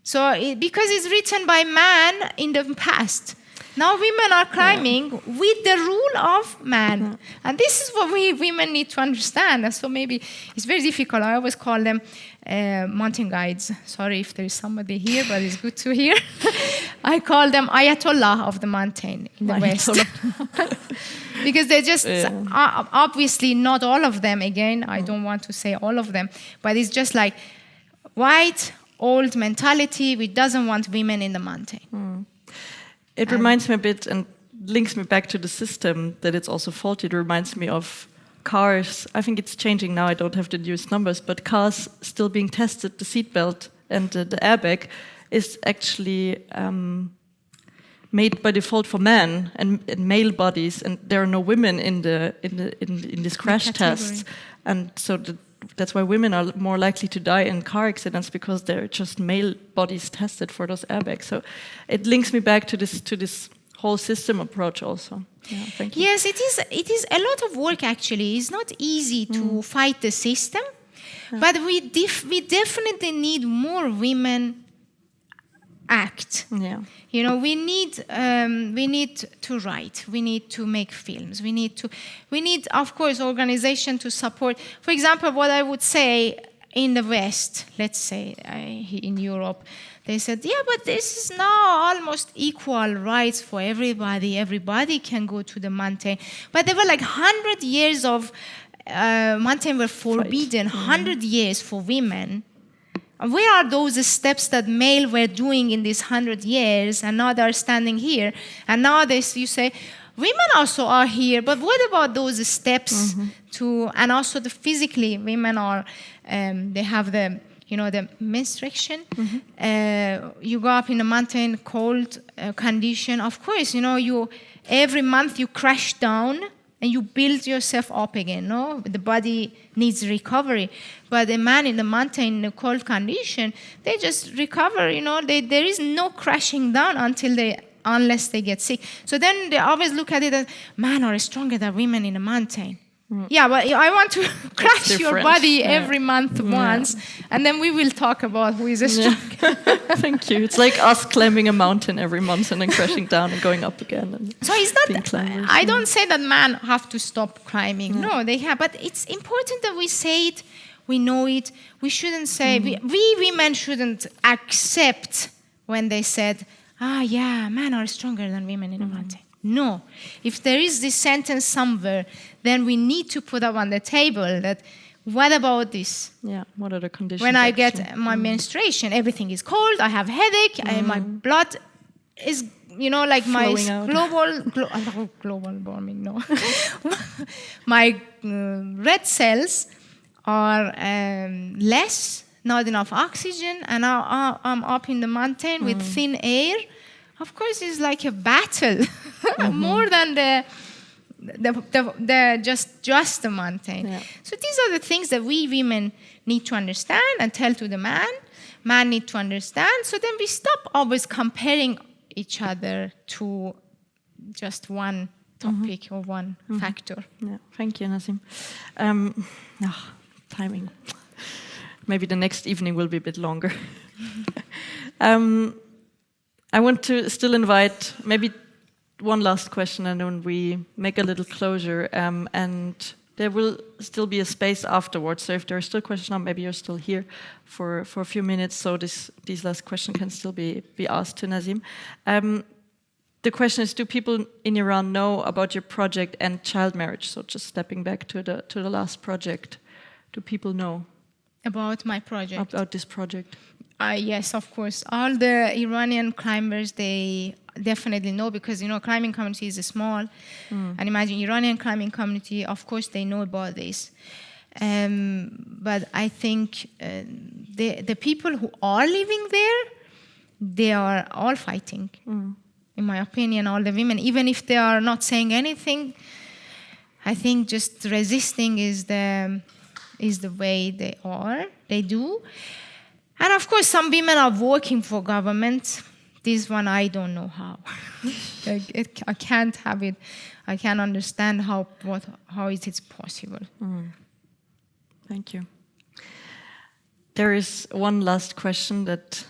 So because it's written by man in the past. Now women are climbing with the rule of man. And this is what we women need to understand. And so maybe it's very difficult. I always call them mountain guides. Sorry if there is somebody here, but it's good to hear. I call them Ayatollah of the mountain in the West. Because they're just, obviously not all of them, again, I don't want to say all of them, but it's just like white, old mentality which doesn't want women in the mountain. It reminds me a bit and links me back to the system that it's also faulty. It reminds me of cars. I think it's changing now. I don't have the newest numbers, but cars still being tested, the seatbelt and the airbag is actually made by default for men and male bodies, and there are no women in these crash tests, and so that's why women are more likely to die in car accidents, because they're just male bodies tested for those airbags. So it links me back to this whole system approach also. Yeah, thank you. Yes, it is a lot of work actually. It's not easy to fight the system, but we definitely need more women act. Yeah. We need to write. We need to make films. We need, of course, organization to support. For example, what I would say in the West, let's say in Europe, they said, but this is now almost equal rights for everybody. Everybody can go to the mountain. But there were like 100 years of mountains were forbidden 100 years for women. Where are those steps that male were doing in these 100 years, and now they're standing here? And now you say, women also are here, but what about those steps and also physically, women are, they have the menstruation. You go up in a mountain, cold condition. Of course, every month you crash down and you build yourself up again, no? The body needs recovery. But a man in the mountain in a cold condition, they just recover, there is no crashing down unless they get sick. So then they always look at it as, men are stronger than women in the mountain. Yeah, but I want to crash your body every month once, and then we will talk about who is stronger. Thank you. It's like us climbing a mountain every month and then crashing down and going up again. So it's not. I don't say that men have to stop climbing. No, they have. But it's important that we say it. We know it. We shouldn't say. We women shouldn't accept when they said, men are stronger than women in a mountain. No. If there is this sentence somewhere, then we need to put up on the table that, what about this? Yeah, what are the conditions? When I get my menstruation, everything is cold, I have headache, and my blood is, like flowing my global warming, no. My red cells are less, not enough oxygen, and now I'm up in the mountain with thin air. Of course, it's like a battle, more than the just the mountain. Yeah. So these are the things that we women need to understand and tell to the man. Man need to understand. So then we stop always comparing each other to just one topic or one factor. Yeah, thank you, Nasim. Timing. Maybe the next evening will be a bit longer. I want to still invite maybe one last question, and then we make a little closure. And there will still be a space afterwards. So if there are still questions, maybe you're still here for a few minutes. So these last questions can still be asked to Nasim. The question is: do people in Iran know about your project and child marriage? So just stepping back to the last project, do people know about my project? About this project? Yes, of course. All the Iranian climbers, they definitely know, because, climbing community is small. And imagine Iranian climbing community, of course, they know about this. But I think the people who are living there, they are all fighting. In my opinion, all the women, even if they are not saying anything, I think just resisting is the way they do. And of course, some women are working for government. This one, I don't know how. I can't have it. I can't understand how it is possible. Thank you. There is one last question that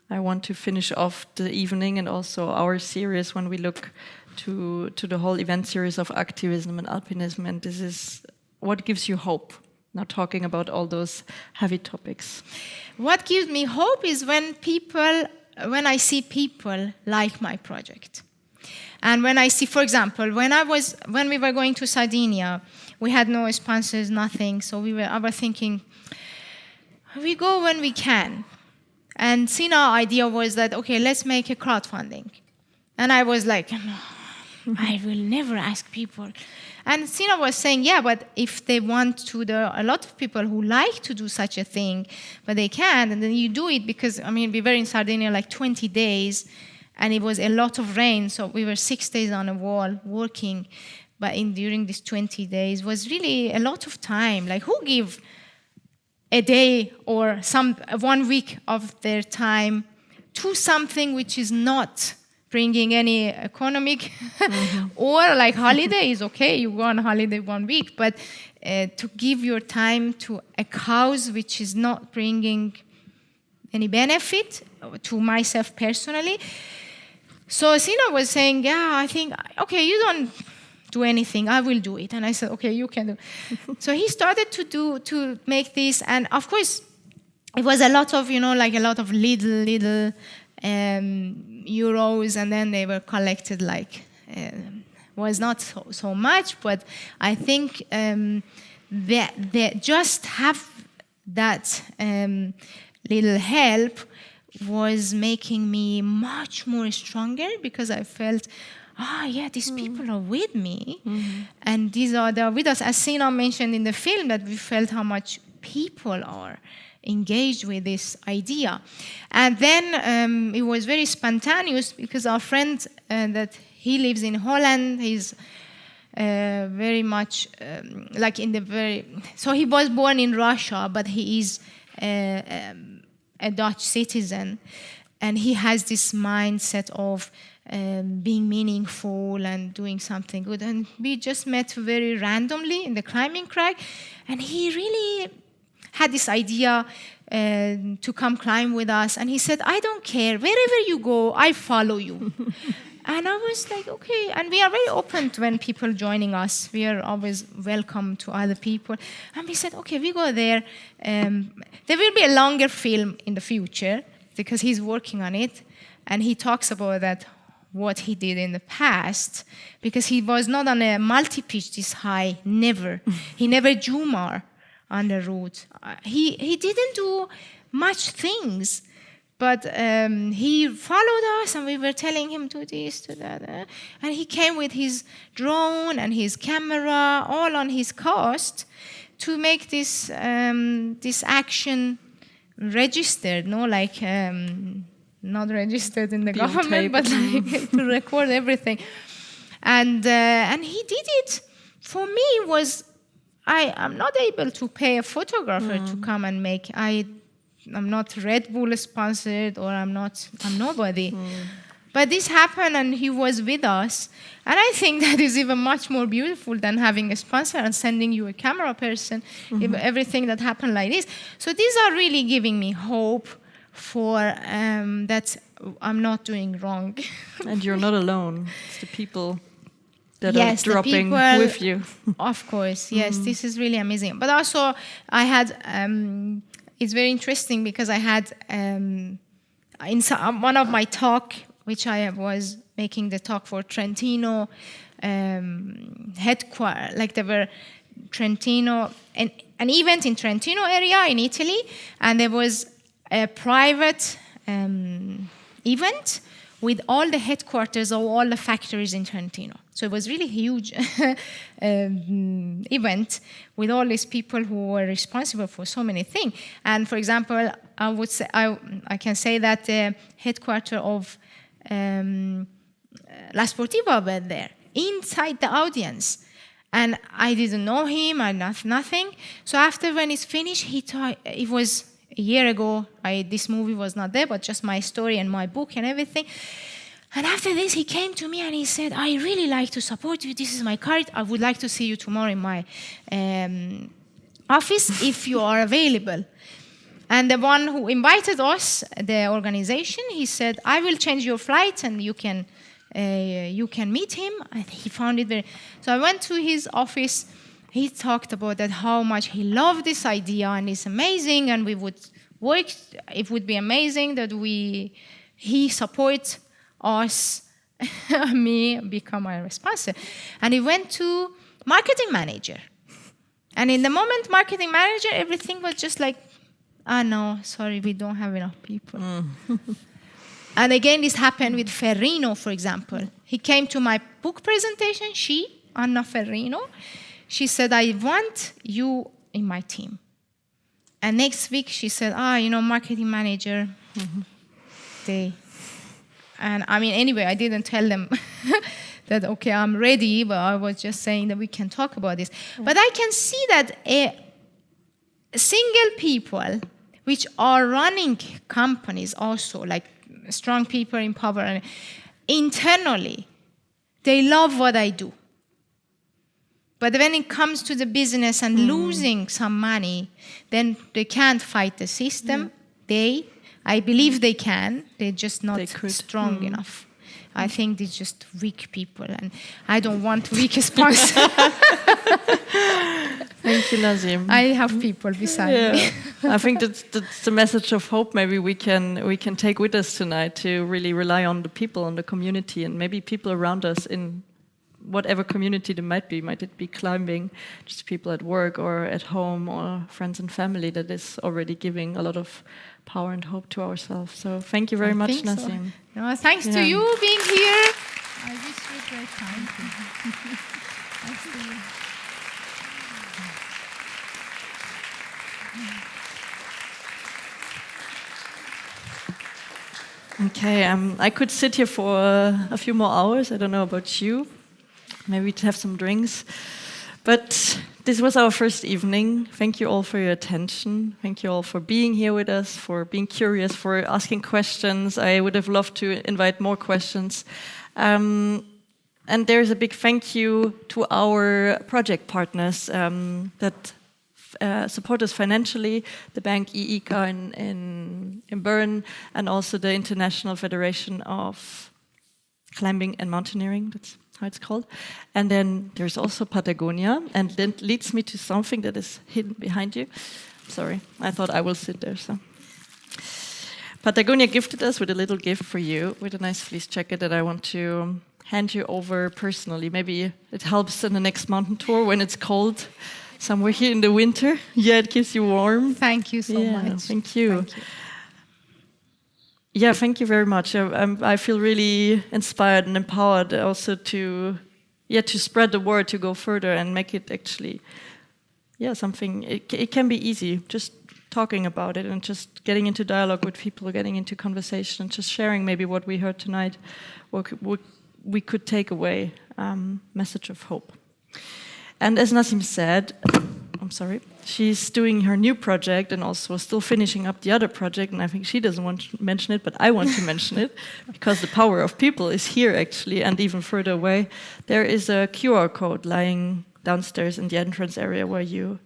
I want to finish off the evening and also our series when we look to the whole event series of activism and alpinism. And this is, what gives you hope? Not talking about all those heavy topics. What gives me hope is when I see people like my project. And when I see, for example, when we were going to Sardinia, we had no sponsors, nothing. So I was thinking, we go when we can. And Sina's idea was that, okay, let's make a crowdfunding. And I was like, no, I will never ask people. And Sina was saying, yeah, but if they want to, there are a lot of people who like to do such a thing, but they can't, and then you do it because, we were in Sardinia like 20 days, and it was a lot of rain, so we were 6 days on a wall working, but during these 20 days was really a lot of time. Like, who give a day or 1 week of their time to something which is not bringing any economic or like holiday is okay, you go on holiday 1 week, but to give your time to a cause which is not bringing any benefit to myself personally. So Sina was saying, yeah, I think, okay, you don't do anything, I will do it. And I said, okay, you can do it. So he started to make this, and of course it was a lot of, like a lot of little euros, and then they were collected like was not so much, but I think that just have that little help was making me much more stronger, because I felt, these people are with me, and they're with us. As Sina mentioned in the film, that we felt how much people are engaged with this idea. And then it was very spontaneous, because our friend that he lives in Holland, he's very much so he was born in Russia, but he is a Dutch citizen, and he has this mindset of being meaningful and doing something good. And we just met very randomly in the climbing crag, and he really had this idea to come climb with us. And he said, I don't care, wherever you go, I follow you. And I was like, okay. And we are very open to when people joining us. We are always welcome to other people. And we said, okay, we go there. There will be a longer film in the future, because he's working on it. And he talks about that, what he did in the past, because he was not on a multi-pitch this high, never. He never Jumar on the route. He didn't do much things. But he followed us, and we were telling him, do this, do that. And he came with his drone and his camera, all on his cost, to make this action registered, not registered in the government, but like to record everything. And he did it. For me, I'm not able to pay a photographer to come and make. I'm not Red Bull sponsored, or I'm nobody. But this happened, and he was with us. And I think that is even much more beautiful than having a sponsor and sending you a camera person, everything that happened like this. So these are really giving me hope for that I'm not doing wrong. And you're not alone. It's the people that are dropping with you. Of course, yes. This is really amazing. But also, I had... it's very interesting, because I had, in one of my talk, which I was making the talk for Trentino headquarters, like there were Trentino, an event in Trentino area in Italy, and there was a private event with all the headquarters of all the factories in Trentino. So it was really huge event with all these people who were responsible for so many things. And for example, I would say I can say that the headquarters of La Sportiva were there inside the audience, and I didn't know him. I nothing. So after, when it's finished, it was a year ago. This movie was not there, but just my story and my book and everything. And after this, he came to me and he said, I really like to support you. This is my card. I would like to see you tomorrow in my office if you are available. And the one who invited us, the organization, he said, I will change your flight and you can meet him. And he found it very... So I went to his office. He talked about that, how much he loved this idea, and it's amazing, and we would work. It would be amazing that he supports us, me, become my sponsor. And he went to marketing manager. And in the moment, marketing manager, everything was just like, no, sorry, we don't have enough people. And again, this happened with Ferrino, for example. He came to my book presentation, Anna Ferrino. She said, I want you in my team. And next week, she said, marketing manager, And I mean, anyway, I didn't tell them that, okay, I'm ready, but I was just saying that we can talk about this. But I can see that single people which are running companies also, like strong people in power, and internally, they love what I do. But when it comes to the business and losing some money, then they can't fight the system. I believe they can. They're just not strong enough. I think they're just weak people, and I don't want weak sponsors. Thank you, Nasim. I have people beside me. I think that's the message of hope. Maybe we can take with us tonight, to really rely on the people, on the community, and maybe people around us in whatever community there might be. Might it be climbing, just people at work or at home or friends and family that is already giving a lot of power and hope to ourselves. So thank you very much, Nasim. So. No, thanks to you being here. I wish you a great time. Thanks to you. Okay, I could sit here for a few more hours. I don't know about you. Maybe to have some drinks. But this was our first evening. Thank you all for your attention. Thank you all for being here with us, for being curious, for asking questions. I would have loved to invite more questions. And there's a big thank you to our project partners that support us financially, the bank ihre in Bern, and also the International Federation of Climbing and Mountaineering, that's how it's called. And then there's also Patagonia, and that leads me to something that is hidden behind you. Sorry, I thought I will sit there. So Patagonia gifted us with a little gift for you, with a nice fleece jacket that I want to hand you over personally. Maybe it helps in the next mountain tour when it's cold. Somewhere here in the winter. Yeah, it keeps you warm. Thank you so much. Thank you. Yeah, thank you very much. I feel really inspired and empowered also to spread the word, to go further and make it actually, something. It can be easy, just talking about it and just getting into dialogue with people, getting into conversation, and just sharing maybe what we heard tonight, what we could take away, message of hope. And as Nasim said, she's doing her new project and also still finishing up the other project, and I think she doesn't want to mention it, but I want to mention it, because the power of people is here actually, and even further away. There is a QR code lying downstairs in the entrance area where you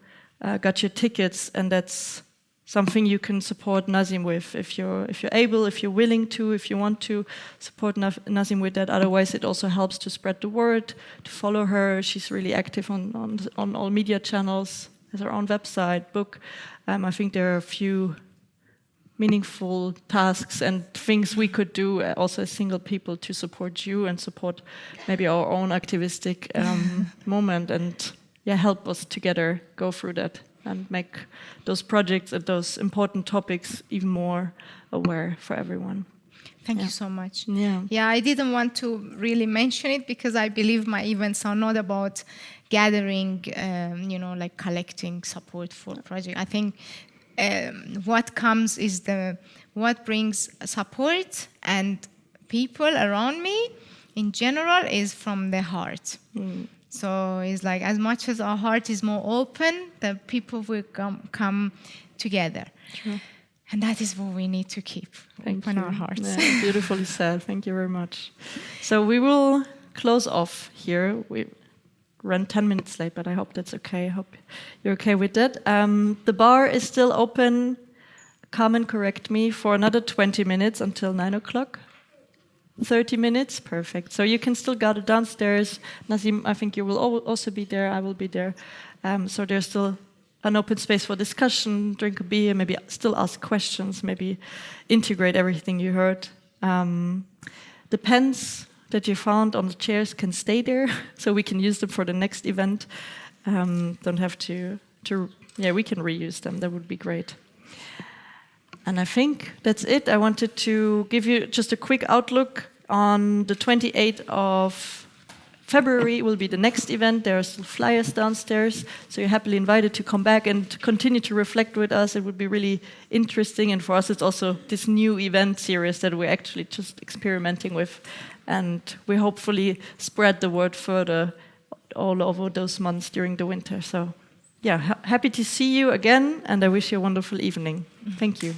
got your tickets, and that's something you can support Nasim with if you're able, if you're willing to, if you want to support Nasim with that. Otherwise, it also helps to spread the word, to follow her. She's really active on all media channels, has her own website, book. I think there are a few meaningful tasks and things we could do also as single people to support you and support maybe our own activistic moment, and help us together go through that and make those projects and those important topics even more aware for everyone. Thank you so much. Yeah, I didn't want to really mention it because I believe my events are not about gathering, like collecting support for project. I think what comes is what brings support and people around me in general is from the heart. So it's like, as much as our heart is more open, the people will come together. True. And that is what we need to keep, open our hearts. Yeah, beautifully said. Thank you very much. So we will close off here. We ran 10 minutes late, but I hope that's okay. I hope you're okay with that. The bar is still open, come and correct me, for another 20 minutes until 9 o'clock. 30 minutes, perfect. So you can still gather downstairs. Nasim, I think you will also be there. I will be there. So there's still an open space for discussion, drink a beer, maybe still ask questions, maybe integrate everything you heard. The pens that you found on the chairs can stay there, so we can use them for the next event. Don't have to, we can reuse them. That would be great. And I think that's it. I wanted to give you just a quick outlook. On the 28th of February will be the next event. There are still flyers downstairs, so you're happily invited to come back and continue to reflect with us. It would be really interesting, and for us it's also this new event series that we're actually just experimenting with, and we hopefully spread the word further all over those months during the winter. So happy to see you again, and I wish you a wonderful evening. Thank you.